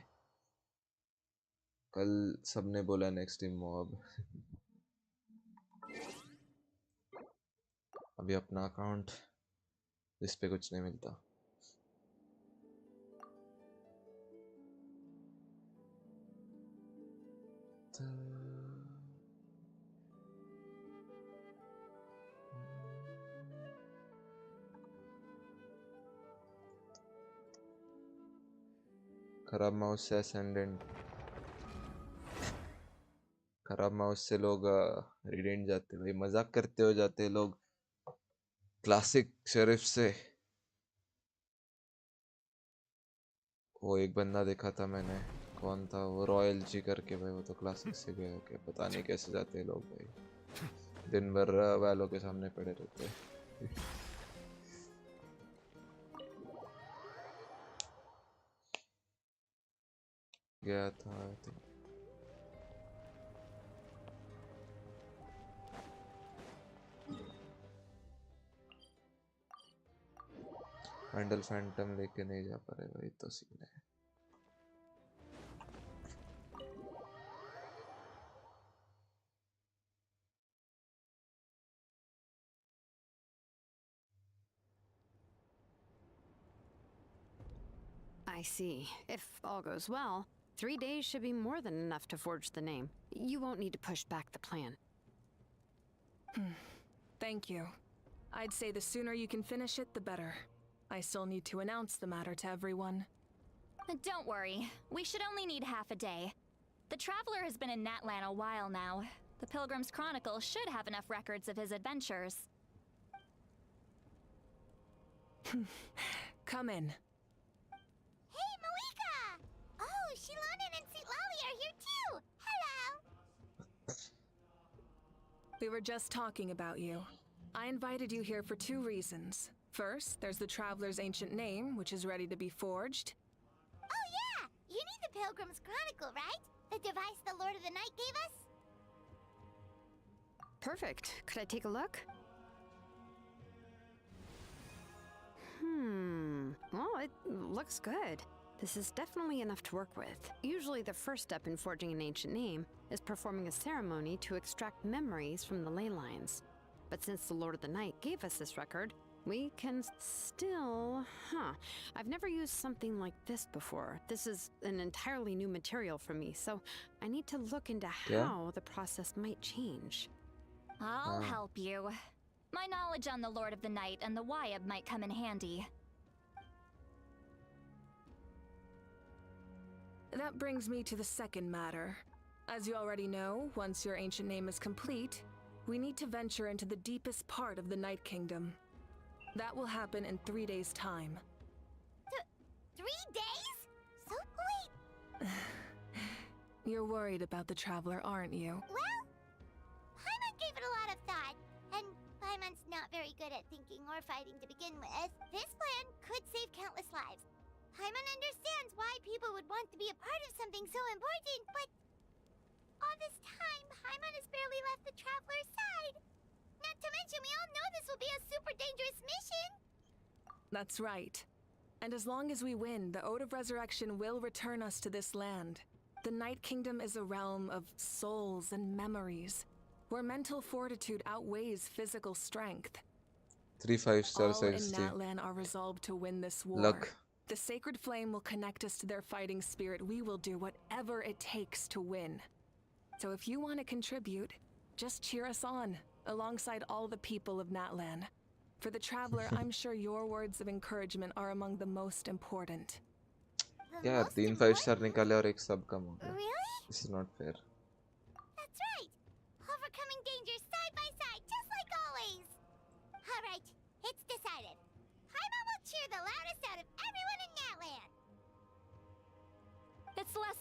कल सबने बोला नेक्स्ट टीम मॉब अभी अपना अकाउंट इस पे कुछ नहीं मिलता खराब माउस से असेंडेंट खराब माउस से लोग रिडेंट जाते भाई मजाक करते हो जाते लोग क्लासिक शेरिफ से वो एक बंदा देखा था मैंने कौन था वो रॉयल जी करके भाई वो तो क्लासिक से गया क्या पता नहीं कैसे जाते हैं लोग भाई दिन भर वालों के सामने पड़े रहते हैं गया था आई थिंक हैंडल फैंटम लेके नहीं जा पा रहे भाई तो सीन है I see. If all goes well, 3 days should be more than enough to forge the name. You won't need to push back the plan. Thank you. I'd say the sooner you can finish it, the better. I still need to announce the matter to everyone. Don't worry. We should only need half a day. The Traveler has been in Natlan a while now. The Pilgrim's Chronicle should have enough records of his adventures. Come in. Hey, Malika! Oh, Shilonen and Sitlali are here too! Hello! We were just talking about you. I invited you here for 2 reasons. First, there's the Traveler's ancient name, which is ready to be forged. Oh yeah! You need the Pilgrim's Chronicle, right? The device the Lord of the Night gave us? Perfect. Could I take a look? Well, it looks good. This is definitely enough to work with. Usually the first step in forging an ancient name is performing a ceremony to extract memories from the ley lines. But since the Lord of the Night gave us this record, we can still... I've never used something like this before. This is an entirely new material for me, so I need to look into how the process might change. I'll help you. My knowledge on the Lord of the Night and the Wyab might come in handy. That brings me to the second matter. As you already know, once your ancient name is complete, we need to venture into the deepest part of the Night Kingdom. That will happen in 3 days' time. 3 days? So wait. You're worried about the Traveler, aren't you? Well, Paimon gave it a lot of thought, and Paimon's not very good at thinking or fighting to begin with. This plan could save countless lives. Paimon understands why people would want to be a part of something so important, but all this time, Paimon has barely left the Traveler's side. Not to mention, we all know this will be a super dangerous mission. That's right. And as long as we win, the Ode of Resurrection will return us to this land. The Night Kingdom is a realm of souls and memories, where mental fortitude outweighs physical strength. 3 5-star All in size Natlan are resolved to win this war. Luck. The sacred flame will connect us to their fighting spirit. We will do whatever it takes to win. So if you want to contribute, just cheer us on, alongside all the people of Natlan. For the Traveler, I'm sure your words of encouragement are among the most important. The यार most 3 important? 5-star निकाले और एक सब कम हो गया Really? This is not fair That's right. Overcoming danger side by side, just like always.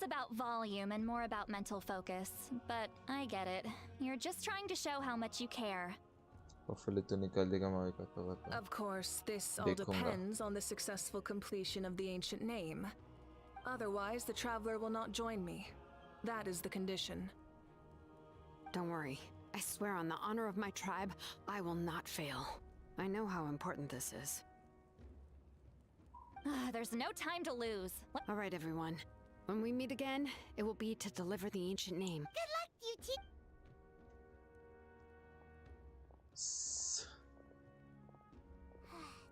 about volume and more about mental focus, but I get it. You're just trying to show how much you care. Hopefully तो निकाल देगा मावी का तो बता Of course, this all देखूंगा depends on the successful completion of the ancient name. Otherwise, the traveler will not join me. That is the condition. Don't worry. I swear on the honor of my tribe, I will not fail. I know how important this is. There's no time to lose. All right, everyone. When we meet again, it will be to deliver the ancient name. Good luck, you two.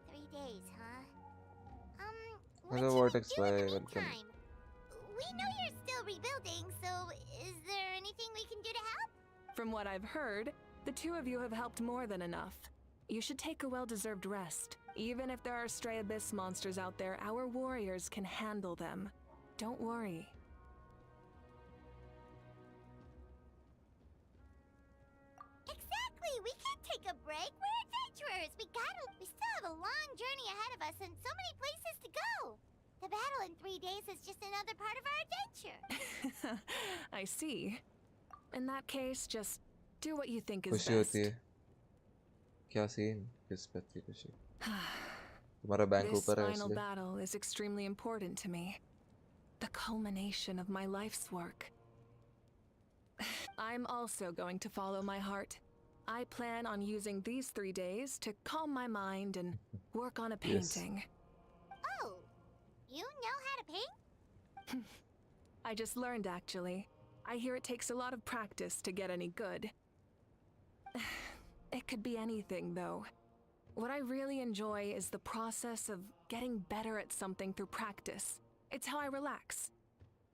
3 days, huh? What Hello, should we Vortex do in the Bye, welcome. meantime? We know you're still rebuilding, so is there anything we can do to help? From what I've heard, the two of you have helped more than enough. You should take a well-deserved rest. Even if there are stray abyss monsters out there, our warriors can handle them. Don't worry. Exactly! We can't take a break. We're adventurers. We still have a long journey ahead of us and so many places to go. The battle in 3 days is just another part of our adventure. I see. In that case, just do what you think is खुशी best. होती है क्या scene किस बात की खुशी तुम्हारा bank This ऊपर है final इसलिए battle is extremely important to me. The culmination of my life's work. I'm also going to follow my heart. I plan on using these 3 days to calm my mind and work on a Yes. painting. Oh, you know how to paint? I just learned, actually. I hear it takes a lot of practice to get any good. It could be anything, though. What I really enjoy is the process of getting better at something through practice. It's how I relax.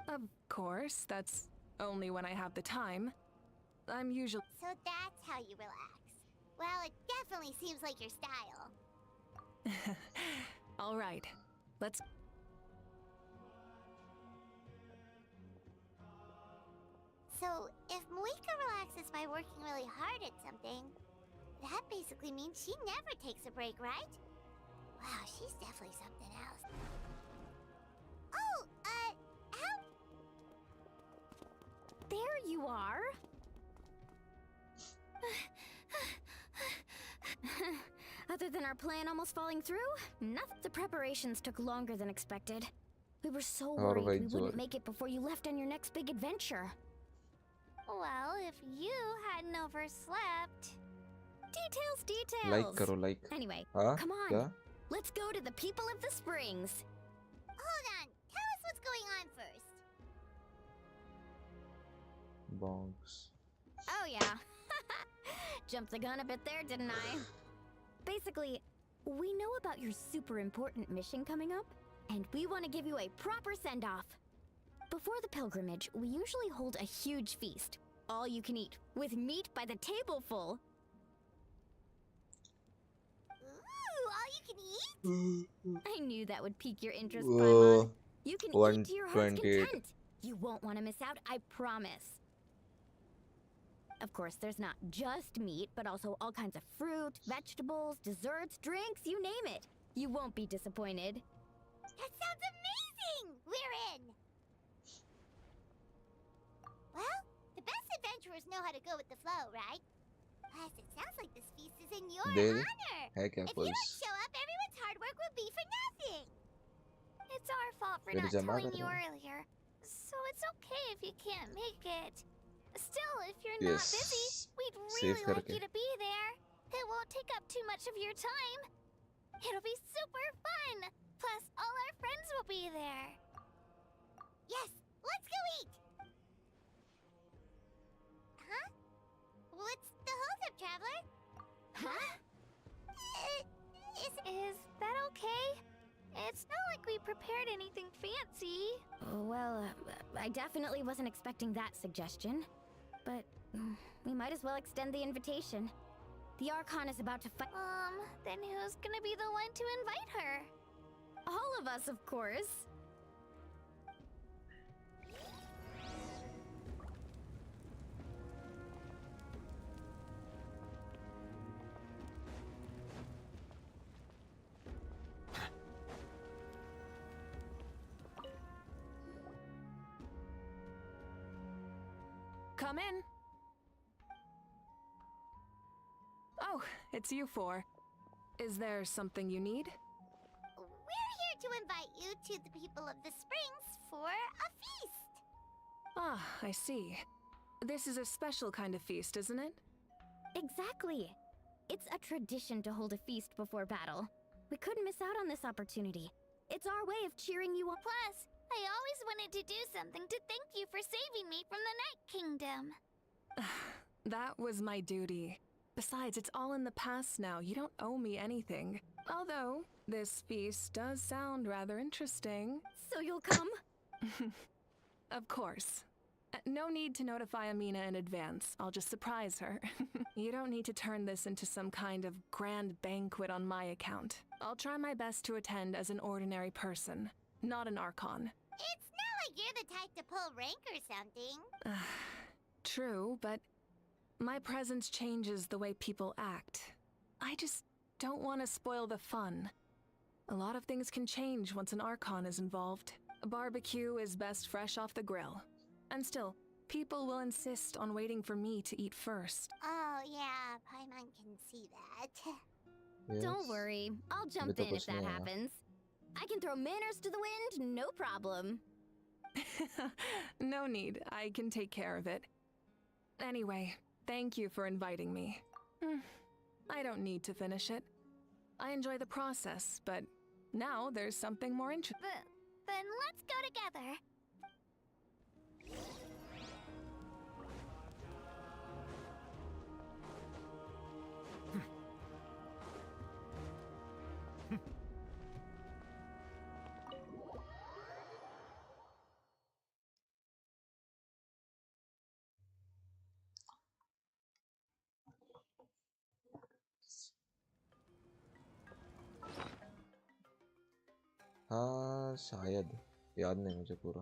Of course, that's only when I have the time. I'm usually... So that's how you relax. Well, it definitely seems like your style. All right, let's... So, if Moika relaxes by working really hard at something, that basically means she never takes a break, right? Wow, she's definitely something else. Oh, how... There you are. Other than our plan almost falling through, the preparations took longer than expected. We were so और worried भाई we जोर wouldn't make it before you left on your next big adventure. Well, if you hadn't overslept. Details. Like करो like Anyway, हाँ come on. क्या Let's go to the people of the springs. Hold on, tell us what's going on first. बॉन्क्स Oh yeah. Jumped the gun a bit there, didn't I? Basically, we know about your super important mission coming up, and we want to give you a proper send-off. Before the pilgrimage, we usually hold a huge feast. All you can eat, with meat by the tableful. Ooh, all you can eat? I knew that would pique your interest, Whoa. Paimon. You can eat to your heart's 128. content. You won't want to miss out, I promise. Of course, there's not just meat, but also all kinds of fruit, vegetables, desserts, drinks, you name it. You won't be disappointed. That sounds amazing! We're in! Well, the best adventurers know how to go with the flow, right? Plus, it sounds like this feast is in your they honor. है क्या If you don't pulls show up, everyone's hard work will be for nothing. It's our fault for फिर not जमा telling you करना earlier. So it's okay if you can't make it. Still, if you're not busy, yes we'd save really like करके you to be there. It won't take up too much of your time. It'll be super fun. Plus, all our friends will be there. Yes, let's go eat! Huh? What's the holdup, traveler? Huh? Is that okay? It's not like we prepared anything fancy. Well, I definitely wasn't expecting that suggestion. But we might as well extend the invitation. The Archon is about to fight. Then who's gonna be the one to invite her? All of us, of course. Come in. Oh, it's you four. Is there something you need? We're here to invite you to the people of the Springs for a feast. Ah, I see. This is a special kind of feast, isn't it? Exactly. It's a tradition to hold a feast before battle. We couldn't miss out on this opportunity. It's our way of cheering you on. Plus, I always wanted to do something to thank you for saving me from the Night Kingdom. That was my duty. Besides, it's all in the past now. You don't owe me anything. Although, this feast does sound rather interesting. So you'll come? Of course. No need to notify Amina in advance. I'll just surprise her. You don't need to turn this into some kind of grand banquet on my account. I'll try my best to attend as an ordinary person, not an archon. It's not like you're the type to pull rank or something. True, but my presence changes the way people act. I just don't want to spoil the fun. A lot of things can change once an archon is involved. A barbecue is best fresh off the grill. And still, people will insist on waiting for me to eat first. Oh yeah, Paimon can see that. Yes. Don't worry. I'll jump तो in if कुछ that नहीं आया. happens. I can throw manners to the wind, no problem. No need, I can take care of it. Anyway, thank you for inviting me. I don't need to finish it. I enjoy the process, but now there's something more interesting. Then let's go together. हाँ शायद याद नहीं मुझे पूरा.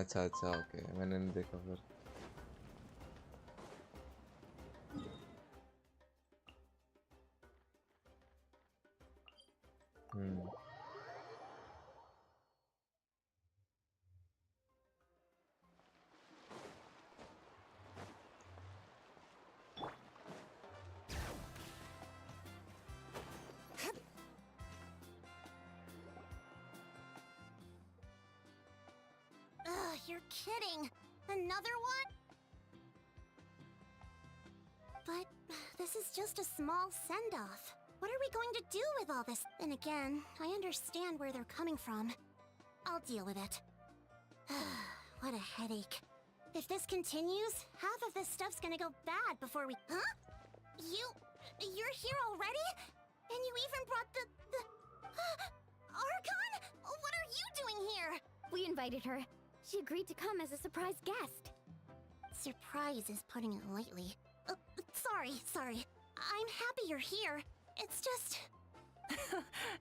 अच्छा अच्छा okay मैंने नहीं देखा फिर. Ugh, you're kidding. Another one? But this is just a small send-off. What are we going to do with all this? And again, I understand where they're coming from. I'll deal with it. What a headache. If this continues, half of this stuff's gonna go bad before we— Huh? You're here already? And you even brought the Archon? What are you doing here? We invited her. She agreed to come as a surprise guest. Surprise is putting it lightly. Sorry. I'm happy you're here. It's just—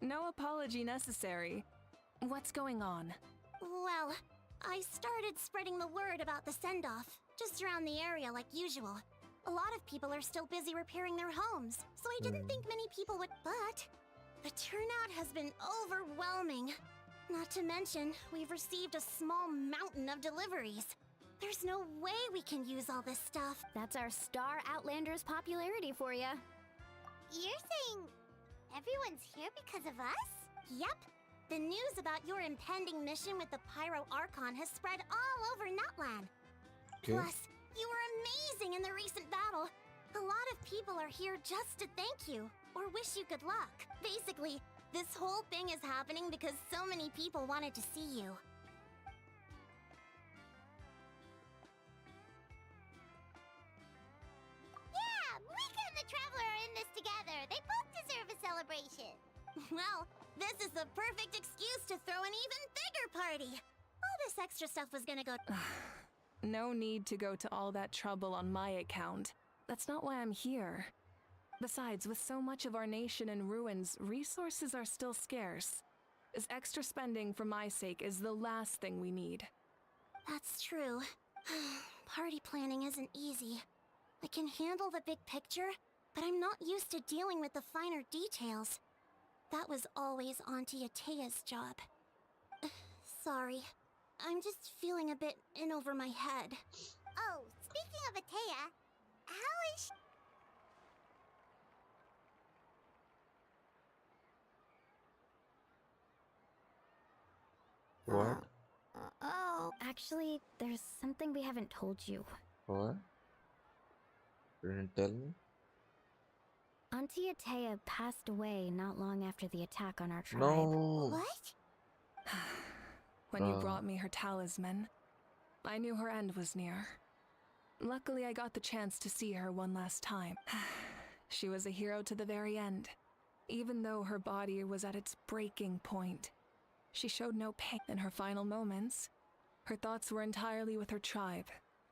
No apology necessary. What's going on? Well, I started spreading the word about the send-off, just around the area like usual. A lot of people are still busy repairing their homes, so I didn't think many people would— But the turnout has been overwhelming. Not to mention, we've received a small mountain of deliveries. There's no way we can use all this stuff. That's our Star Outlander's popularity for you. You're saying everyone's here because of us? Yep. The news about your impending mission with the Pyro Archon has spread all over Nutland. Okay. Plus, you were amazing in the recent battle. A lot of people are here just to thank you, or wish you good luck. Basically, this whole thing is happening because so many people wanted to see you. Yeah, Mika and the Traveler are in this together. They both deserve a celebration. Well, this is the perfect excuse to throw an even bigger party. All this extra stuff was gonna go— No need to go to all that trouble on my account. That's not why I'm here. Besides, with so much of our nation in ruins, resources are still scarce. This extra spending for my sake is the last thing we need. That's true. Party planning isn't easy. I can handle the big picture, but I'm not used to dealing with the finer details. that was always Auntie Atea's job. Sorry. I'm just feeling a bit in over my head. Oh, speaking of Atea, how is she? What? Oh, actually, there's something we haven't told you. What? Didn't tell me? Auntie Atea passed away not long after the attack on our tribe. No. What? When you brought me her talisman, I knew her end was near. Luckily, I got the chance to see her one last time. She was a hero to the very end. Even though her body was at its breaking point, she showed no pain in her final moments. Her thoughts were entirely with her tribe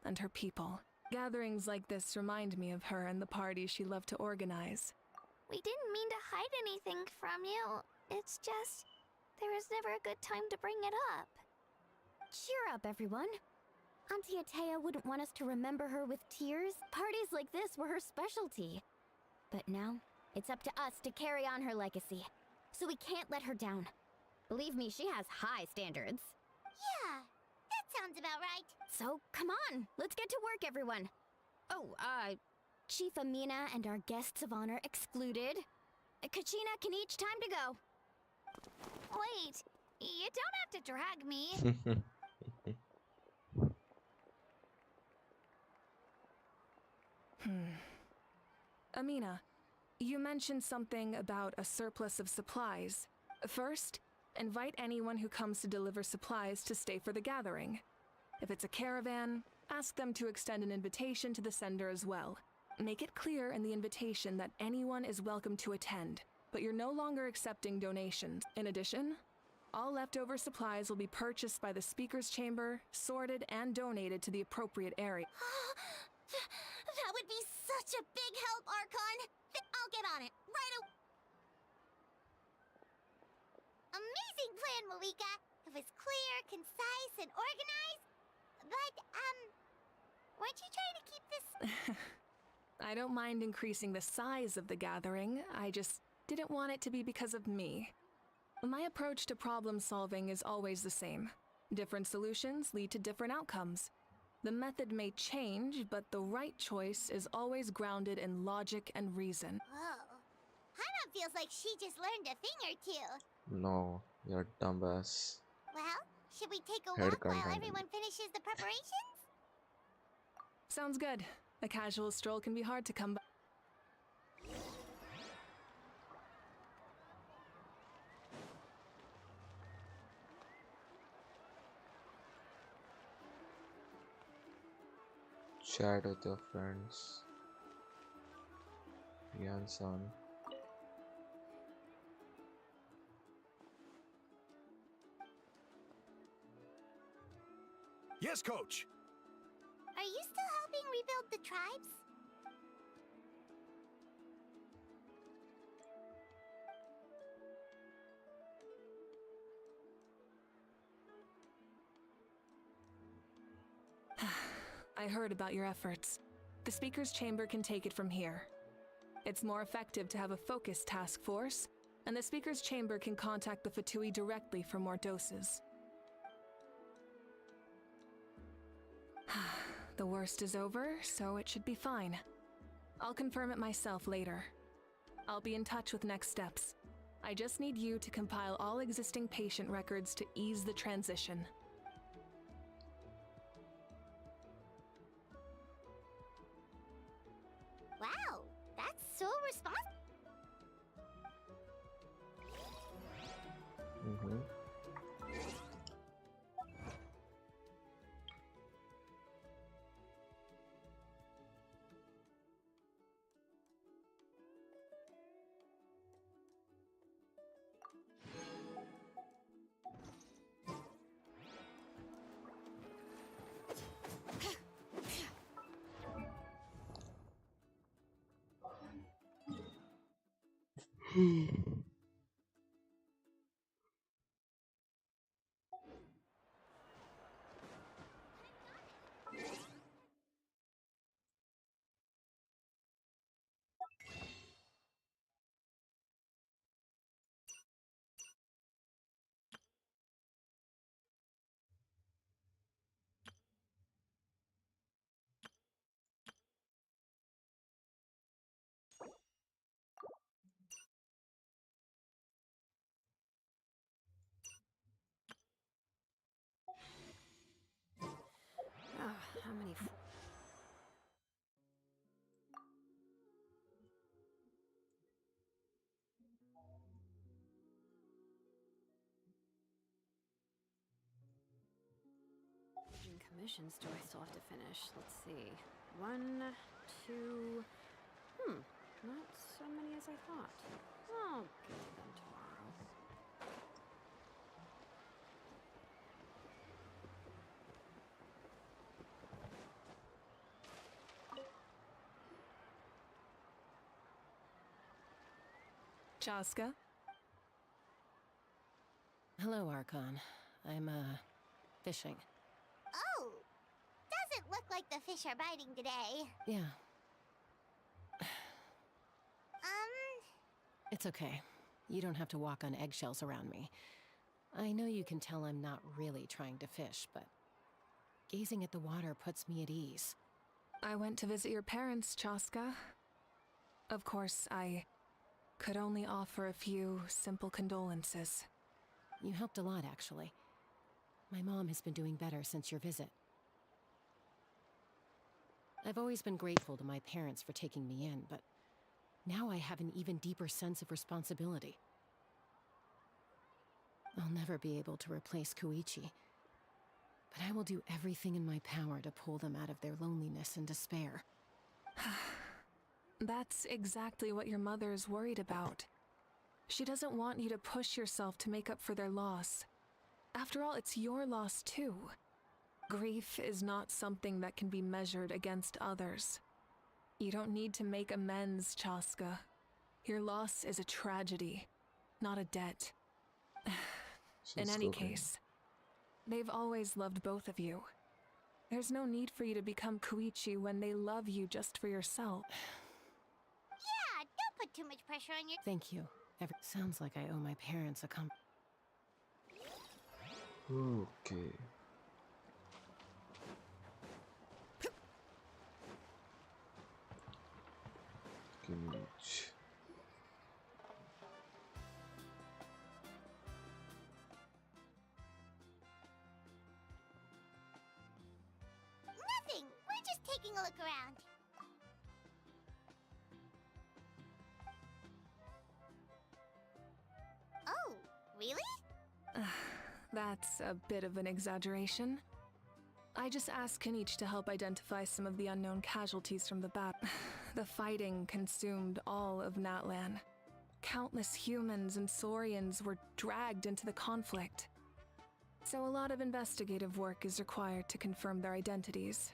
and her people. Gatherings like this remind me of her and the parties she loved to organize. We didn't mean to hide anything from you. It's just, there was never a good time to bring it up. Cheer up, everyone. Auntie Atea wouldn't want us to remember her with tears. Parties like this were her specialty. But now, it's up to us to carry on her legacy. So we can't let her down. Believe me, she has high standards. Yeah, that sounds about right. So, come on, let's get to work, everyone. Oh, Chief Amina and our guests of honor excluded. Kachina can each time to go. Wait, you don't have to drag me. Amina, you mentioned something about a surplus of supplies. First, invite anyone who comes to deliver supplies to stay for the gathering. If it's a caravan, ask them to extend an invitation to the sender as well. Make it clear in the invitation that anyone is welcome to attend, but you're no longer accepting donations. In addition, all leftover supplies will be purchased by the speaker's chamber, sorted, and donated to the appropriate area. That would be such a big help, Archon. I'll get on it right away. Amazing plan, Malika. It was clear, concise, and organized. But, weren't you trying to keep this? I don't mind increasing the size of the gathering, I just didn't want it to be because of me. My approach to problem solving is always the same. Different solutions lead to different outcomes. The method may change, but the right choice is always grounded in logic and reason. Whoa. Hana feels like she just learned a thing or two. No, you're dumbass. Well, should we take a Head walk while content. everyone finishes the preparations? Sounds good. A casual stroll can be hard to come by. Chat with your friends. Yan-san. Yes, coach. Are you still helping rebuild the tribes? I heard about your efforts. The speaker's chamber can take it from here. It's more effective to have a focused task force, and the speaker's chamber can contact the Fatui directly for more doses. The worst is over, so it should be fine. I'll confirm it myself later. I'll be in touch with next steps. I just need you to compile all existing patient records to ease the transition. Wow, that's so responsible. missions do I still have to finish? Let's see. 1, 2. Not so many as I thought. I'll get to them tomorrow. Chaska? Hello, Archon. I'm, fishing. Oh! Doesn't look like the fish are biting today. Yeah, Um, it's okay. You don't have to walk on eggshells around me. I know you can tell I'm not really trying to fish, but gazing at the water puts me at ease. I went to visit your parents, Chaska. Of course, I could only offer a few simple condolences. You helped a lot, actually. My mom has been doing better since your visit. I've always been grateful to my parents for taking me in, but now I have an even deeper sense of responsibility. I'll never be able to replace Koichi, but I will do everything in my power to pull them out of their loneliness and despair. That's exactly what your mother is worried about. She doesn't want you to push yourself to make up for their loss. After all, it's your loss too. Grief is not something that can be measured against others. You don't need to make amends, Chaska. Your loss is a tragedy, not a debt. In any case, they've always loved both of you. There's no need for you to become Koichi when they love you just for yourself. yeah, don't put too much pressure on your... Thank you. Sounds like I owe my parents a Okay. Kimchi. Nothing! We're just taking a look around. Oh, really? That's a bit of an exaggeration. I just asked Kenichi to help identify some of the unknown casualties from the battle. The fighting consumed all of Natlan. Countless humans and Saurians were dragged into the conflict. So a lot of investigative work is required to confirm their identities.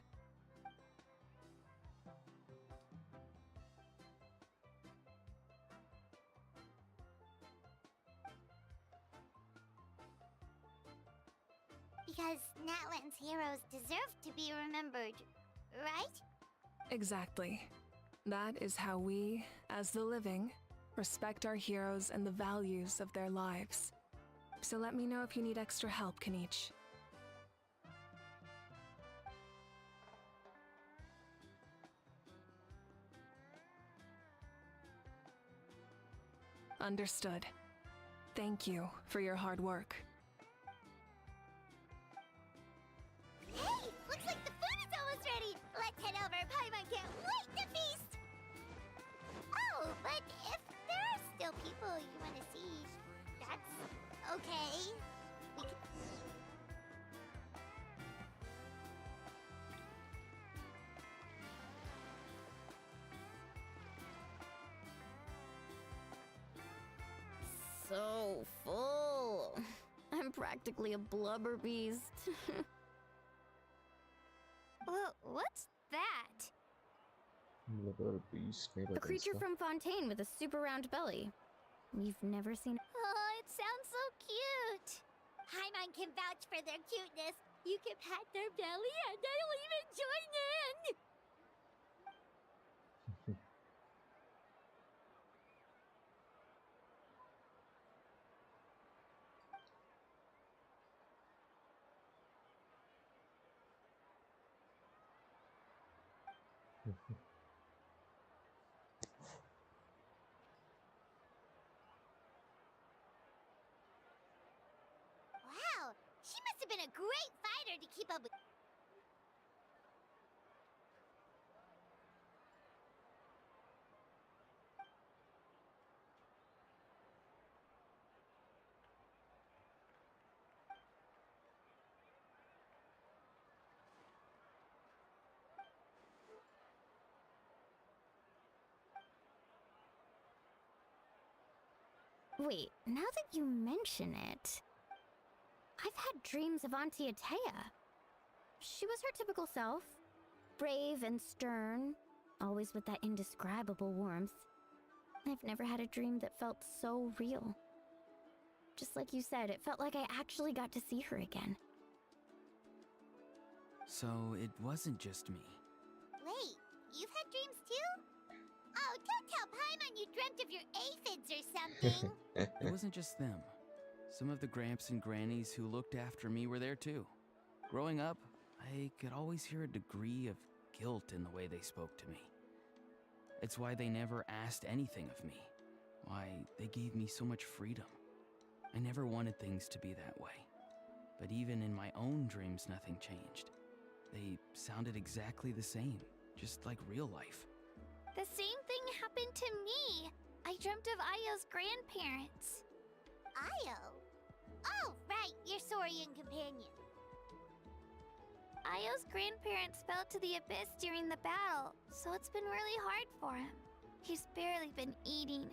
Because Natlan's heroes deserve to be remembered, right? Exactly. That is how we, as the living, respect our heroes and the values of their lives. So let me know if you need extra help, Kenichi. Understood. Thank you for your hard work. Hey, looks like the food is almost ready. Let's head over. Paimon can't wait to feast. Oh, but if there are still people you want to see, that's okay. We can... So full. I'm practically a blubber beast. What's that? A creature from Fontaine with a super round belly. We've never seen. Oh, it sounds so cute. Paimon can vouch for their cuteness. You can pat their belly and they'll even join in. Wow, she must have been a great fighter to keep up with. Wait, now that you mention it, I've had dreams of Auntie Atea. She was her typical self, brave and stern, always with that indescribable warmth. I've never had a dream that felt so real. Just like you said, it felt like I actually got to see her again. So it wasn't just me. Wait, you've had dreams too? Oh, don't tell Paimon you dreamt of your aphids or something. It wasn't just them. Some of the Gramps and Grannies who looked after me were there too. Growing up, I could always hear a degree of guilt in the way they spoke to me. It's why they never asked anything of me. Why they gave me so much freedom. I never wanted things to be that way. But even in my own dreams, nothing changed. They sounded exactly the same, just like real life. The same thing happened to me. I dreamt of Ayo's grandparents. Io? Oh, right, your Saurian companion. Ayo's grandparents fell to the abyss during the battle, so it's been really hard for him. He's barely been eating.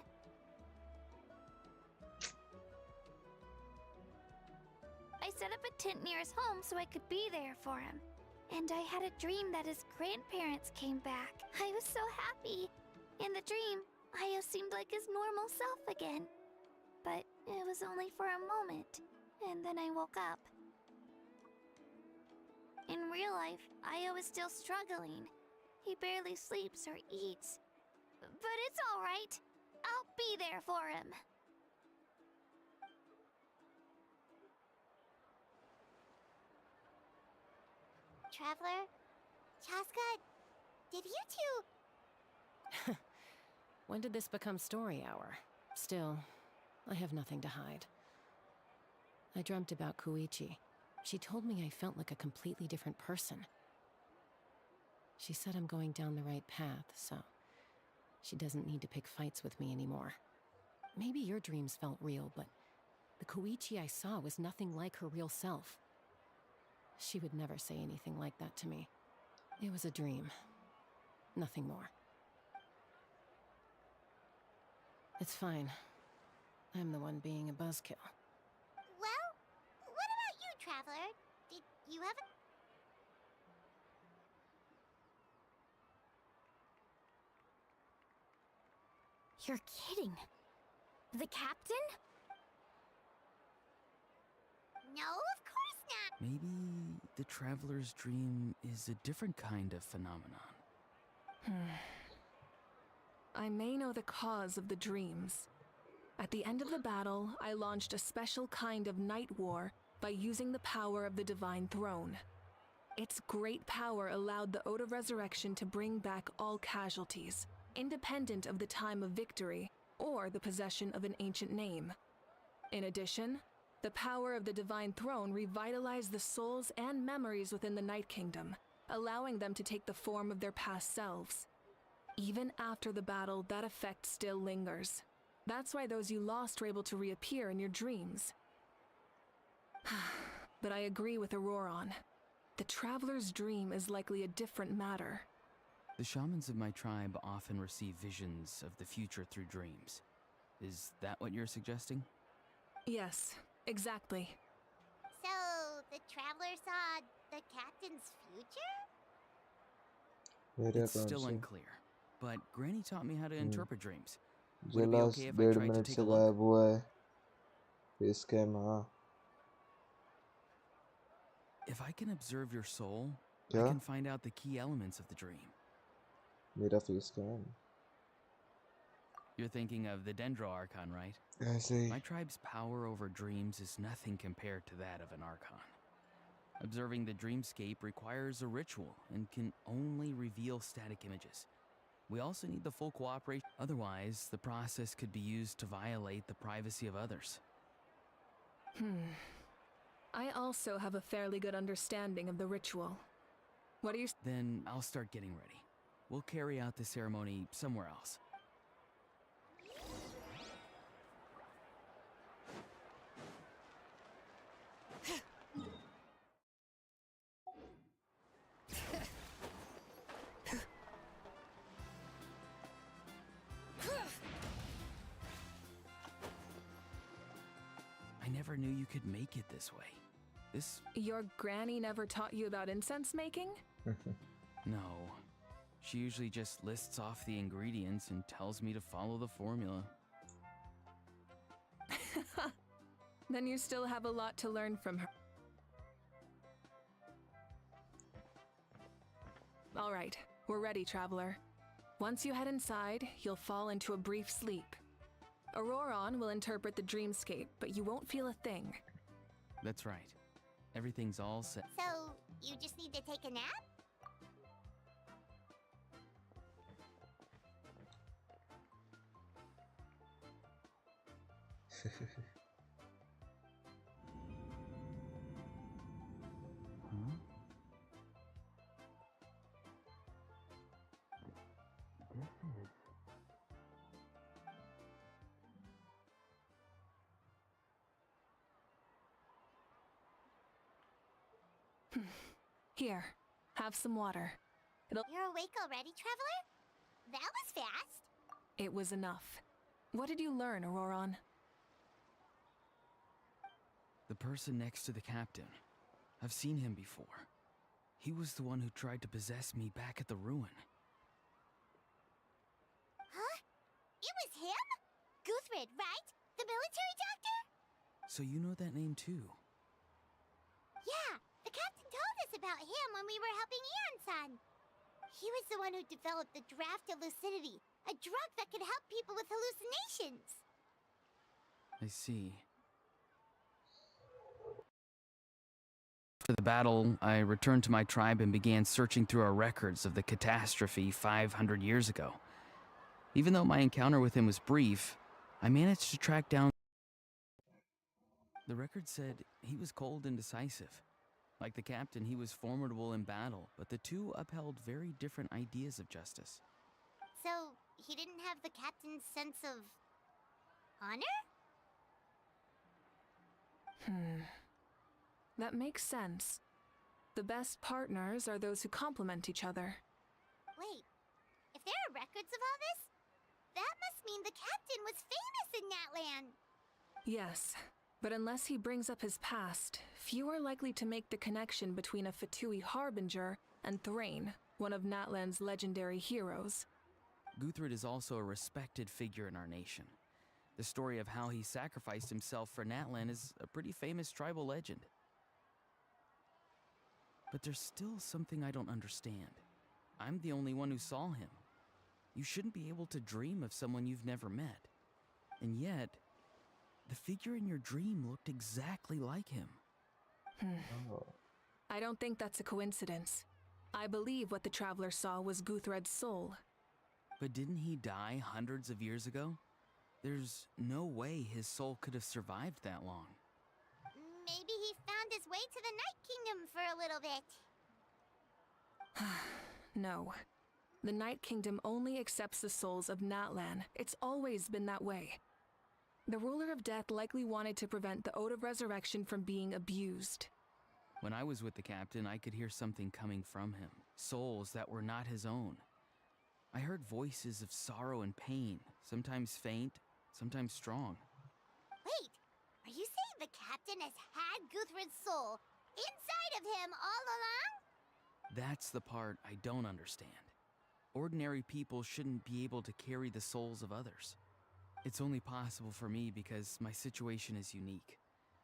I set up a tent near his home so I could be there for him. And I had a dream that his grandparents came back. I was so happy. In the dream, Ayo seemed like his normal self again. But it was only for a moment, and then I woke up. In real life, Ayo is still struggling. He barely sleeps or eats. But it's alright. I'll be there for him. Traveler? Chaska? Did you two... When did this become story hour? Still, I have nothing to hide. I dreamt about Koichi. She told me I felt like a completely different person. She said I'm going down the right path, so she doesn't need to pick fights with me anymore. Maybe your dreams felt real, but the Koichi I saw was nothing like her real self. She would never say anything like that to me. It was a dream. Nothing more. It's fine. I'm the one being a buzzkill. Well, what about you, Traveler? Did you have a... You're kidding. The captain? No, of course not. Maybe the traveler's dream is a different kind of phenomenon. I may know the cause of the dreams. At the end of the battle, I launched a special kind of night war by using the power of the Divine Throne. Its great power allowed the Ode of Resurrection to bring back all casualties, independent of the time of victory or the possession of an ancient name. In addition, the power of the Divine Throne revitalized the souls and memories within the Night Kingdom, allowing them to take the form of their past selves. Even after the battle, that effect still lingers. That's why those you lost were able to reappear in your dreams. But I agree with Auroron. The Traveler's dream is likely a different matter. The shamans of my tribe often receive visions of the future through dreams. Is that what you're suggesting? Yes, exactly. So, the Traveler saw the captain's future? मेरे It's account still से unclear, but Granny taught me how to interpret dreams. जो Would it be last okay if I 1.5 tried to minute take से a look? गायब हुआ है face cam हाँ If I can observe your soul, I क्या can find out the key elements of the dream. मेरा face cam You're thinking of the Dendro Archon, right? ऐसे ही My tribe's power over dreams is nothing compared to that of an Archon. Observing the dreamscape requires a ritual and can only reveal static images. We also need the full cooperation, otherwise the process could be used to violate the privacy of others. I also have a fairly good understanding of the ritual. What do you... Then I'll start getting ready. We'll carry out the ceremony somewhere else. never knew you could make it this way. This... Your granny never taught you about incense making? No. She usually just lists off the ingredients and tells me to follow the formula. Then you still have a lot to learn from her. All right, we're ready, traveler. Once you head inside, you'll fall into a brief sleep. Auroron will interpret the dreamscape, but you won't feel a thing. That's right. Everything's all set. So, you just need to take a nap? Huh? This is... Here, have some water. You're awake already, traveler? That was fast. It was enough. What did you learn, Auroron? The person next to the captain. I've seen him before. He was the one who tried to possess me back at the ruin. Huh? It was him? Guthrid, right? The military doctor? So you know that name too? Yeah, the captain told us about him when we were helping Eon-san. He was the one who developed the draft of lucidity, a drug that could help people with hallucinations. I see. After the battle, I returned to my tribe and began searching through our records of the catastrophe 500 years ago. Even though my encounter with him was brief, I managed to track down... The record said he was cold and decisive. Like the captain, he was formidable in battle, but the two upheld very different ideas of justice. So, he didn't have the captain's sense of... honor? That makes sense. The best partners are those who complement each other. Wait, if there are records of all this, that must mean the captain was famous in Natlan. Yes, but unless he brings up his past, few are likely to make the connection between a Fatui harbinger and Thrain, one of Natlan's legendary heroes. Guthrid is also a respected figure in our nation. The story of how he sacrificed himself for Natlan is a pretty famous tribal legend. But there's still something I don't understand. I'm the only one who saw him. You shouldn't be able to dream of someone you've never met. And yet, the figure in your dream looked exactly like him. I don't think that's a coincidence. I believe what the traveler saw was Guthred's soul. But didn't he die hundreds of years ago? There's no way his soul could have survived that long. Maybe he found his way to the Night Kingdom for a little bit. No. The Night Kingdom only accepts the souls of Natlan. It's always been that way. The ruler of death likely wanted to prevent the Ode of Resurrection from being abused. When I was with the captain, I could hear something coming from him. Souls that were not his own. I heard voices of sorrow and pain, sometimes faint, sometimes strong. Wait, are you saying the captain has had Guthrid's soul inside of him all along? That's the part I don't understand. Ordinary people shouldn't be able to carry the souls of others. It's only possible for me because my situation is unique.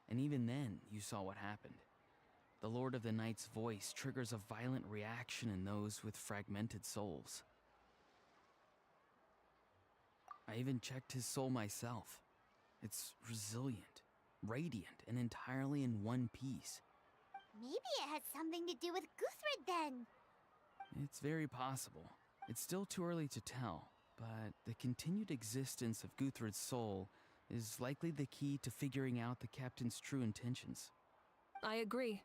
And even then, you saw what happened. The Lord of the Night's voice triggers a violent reaction in those with fragmented souls. I even checked his soul myself. It's resilient, radiant, and entirely in one piece. Maybe it has something to do with Guthrid then. It's very possible. It's still too early to tell, but the continued existence of Guthrid's soul is likely the key to figuring out the captain's true intentions. I agree.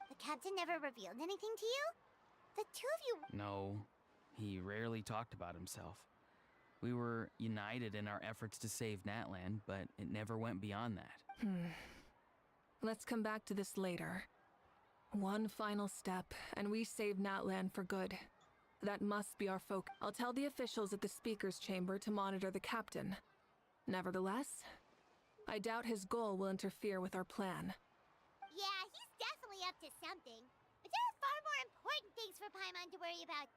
The captain never revealed anything to you? The two of you... No, he rarely talked about himself. We were united in our efforts to save Natlan, but it never went beyond that. Let's come back to this later. One final step, and we save Natlan for good. That must be our focus. I'll tell the officials at the speaker's chamber to monitor the captain. Nevertheless, I doubt his goal will interfere with our plan. Yeah, he's definitely up to something. But there are far more important things for Paimon to worry about.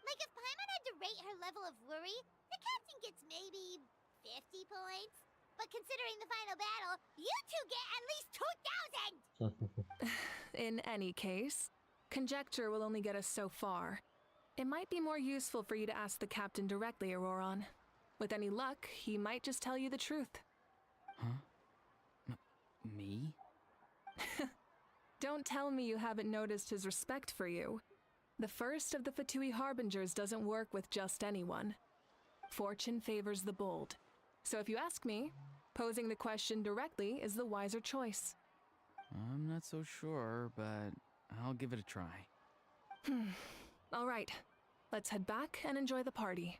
Like if Paimon had to rate her level of worry, the captain gets maybe 50 points. But considering the final battle, you two get at least 2,000! In any case, conjecture will only get us so far. It might be more useful for you to ask the captain directly, Auroron. With any luck, he might just tell you the truth. Huh? Me? Don't tell me you haven't noticed his respect for you. The first of the Fatui Harbingers doesn't work with just anyone. Fortune favors the bold. So if you ask me, posing the question directly is the wiser choice. I'm not so sure, but I'll give it a try. All right, let's head back and enjoy the party.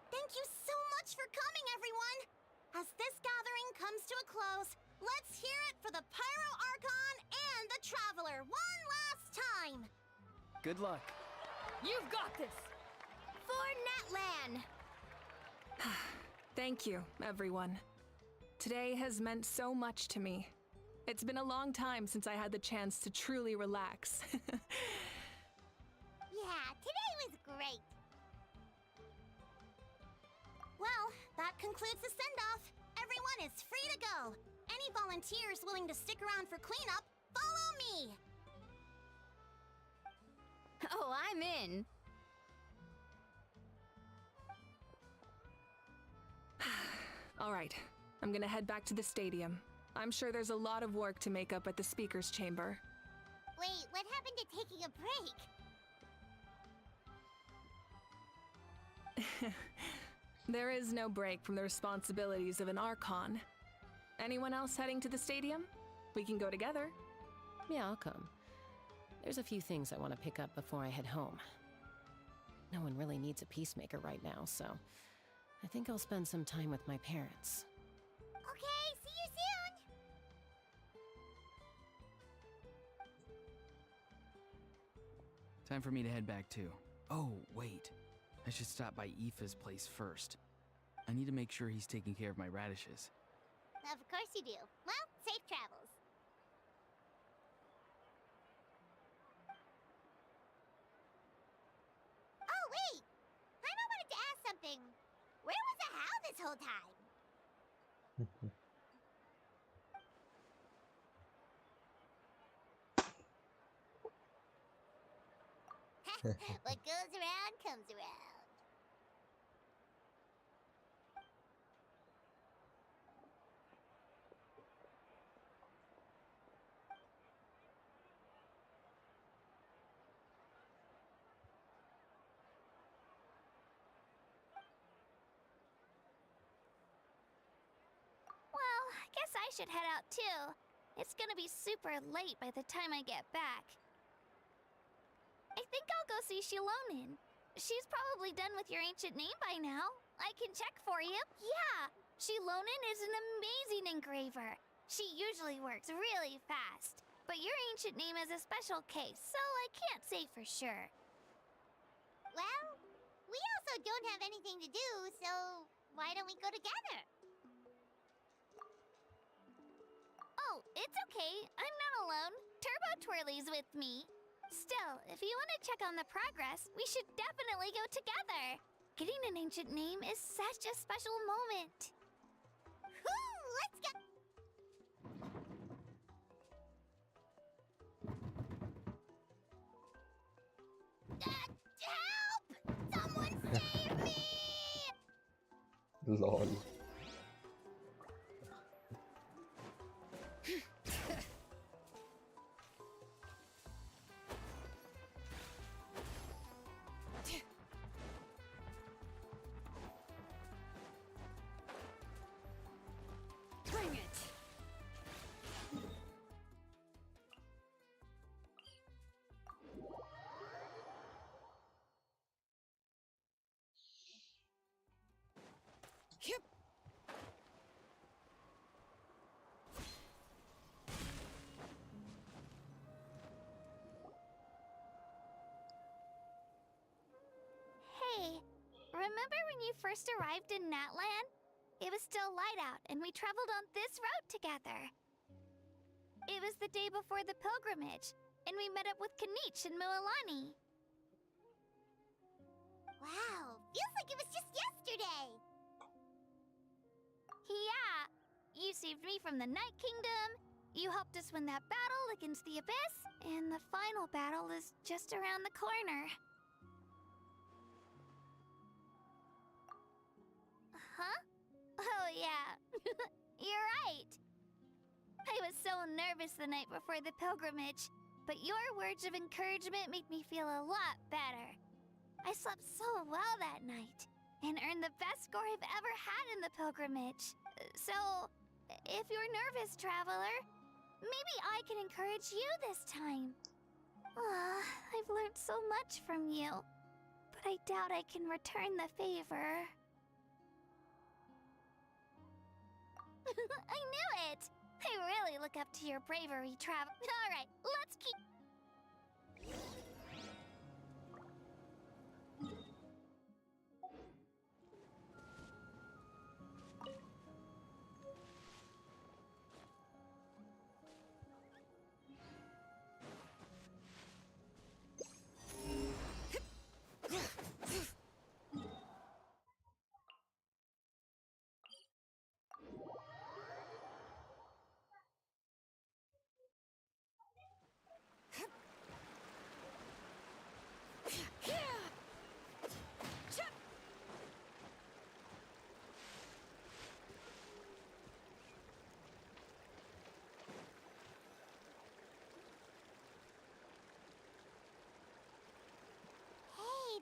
Thank you so much for coming, everyone! As this gathering comes to a close, let's hear it for the Pyro Archon and the Traveler one last time! Good luck. You've got this! For Natlan! Thank you, everyone. Today has meant so much to me. It's been a long time since I had the chance to truly relax. Yeah, today was great. Well, that concludes the send-off. Everyone is free to go. Any volunteers willing to stick around for cleanup, follow me! Oh, I'm in. All right, I'm gonna head back to the stadium. I'm sure there's a lot of work to make up at the speaker's chamber. Wait, what happened to taking a break? There is no break from the responsibilities of an Archon. Anyone else heading to the stadium? We can go together. Yeah, I'll come. There's a few things I want to pick up before I head home. No one really needs a peacemaker right now, so I think I'll spend some time with my parents. Okay, see you soon! Time for me to head back too. Oh, wait. I should stop by Aoife's place first. I need to make sure he's taking care of my radishes. Of course you do. Well, safe travels. Oh, wait! Paimon wanted to ask something. Where was the Hal this whole time? What goes around comes around. Well, I guess I should head out too. It's gonna be super late by the time I get back. I think I'll go see Shilonin. She's probably done with your ancient name by now. I can check for you. Yeah, Shilonin is an amazing engraver. She usually works really fast. But your ancient name is a special case, so I can't say for sure. Well, we also don't have anything to do, so why don't we go together? Oh, it's okay. I'm not alone. Turbo Twirly's with me. Still, if you want to check on the progress, we should definitely go together. Getting an ancient name is such a special moment. Whoo, let's go! Help! Someone save me! Lol. Bring it! Remember when you first arrived in Natlan? It was still light out, and we traveled on this road together. It was the day before the pilgrimage, and we met up with Kanich and Mililani. Wow, feels like it was just yesterday. Yeah, you saved me from the Night Kingdom, you helped us win that battle against the Abyss, and the final battle is just around the corner. Huh? Oh yeah, you're right. I was so nervous the night before the pilgrimage, but your words of encouragement made me feel a lot better. I slept so well that night, and earned the best score I've ever had in the pilgrimage. So, if you're nervous, traveler, maybe I can encourage you this time. I've learned so much from you, but I doubt I can return the favor. I knew it! I really look up to your bravery, Alright, let's keep...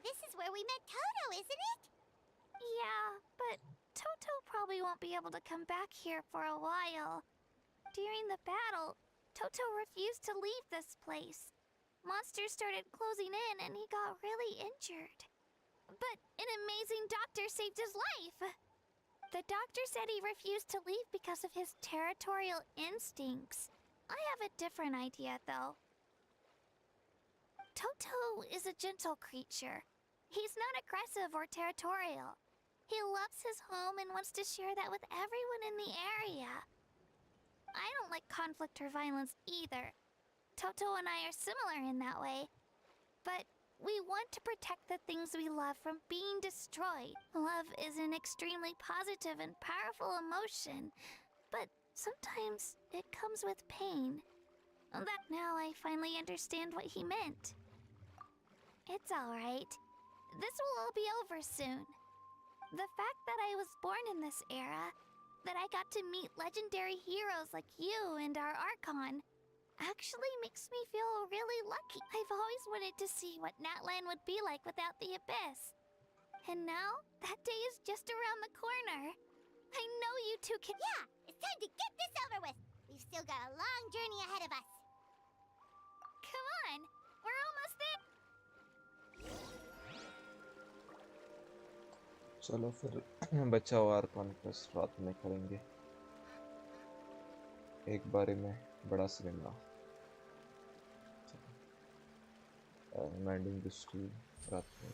This is where we met Toto, isn't it? Yeah, but Toto probably won't be able to come back here for a while. During the battle, Toto refused to leave this place. Monsters started closing in and he got really injured. But an amazing doctor saved his life. The doctor said he refused to leave because of his territorial instincts. I have a different idea, though. Toto is a gentle creature. He's not aggressive or territorial. He loves his home and wants to share that with everyone in the area. I don't like conflict or violence either. Toto and I are similar in that way. But we want to protect the things we love from being destroyed. Love is an extremely positive and powerful emotion, but sometimes it comes with pain. That now I finally understand what he meant. It's alright. This will all be over soon. The fact that I was born in this era, that I got to meet legendary heroes like you and our archon, actually makes me feel really lucky. I've always wanted to see what Natlan would be like without the Abyss. And now, that day is just around the corner. I know you two can— Yeah, it's time to get this over with. We've still got a long journey ahead of us. Come on, we're almost there. चलो फिर बचा हुआ Arkan quest रात में करेंगे एक बारी में बड़ा सिनेमा एंडिंग द स्ट्रीम रात में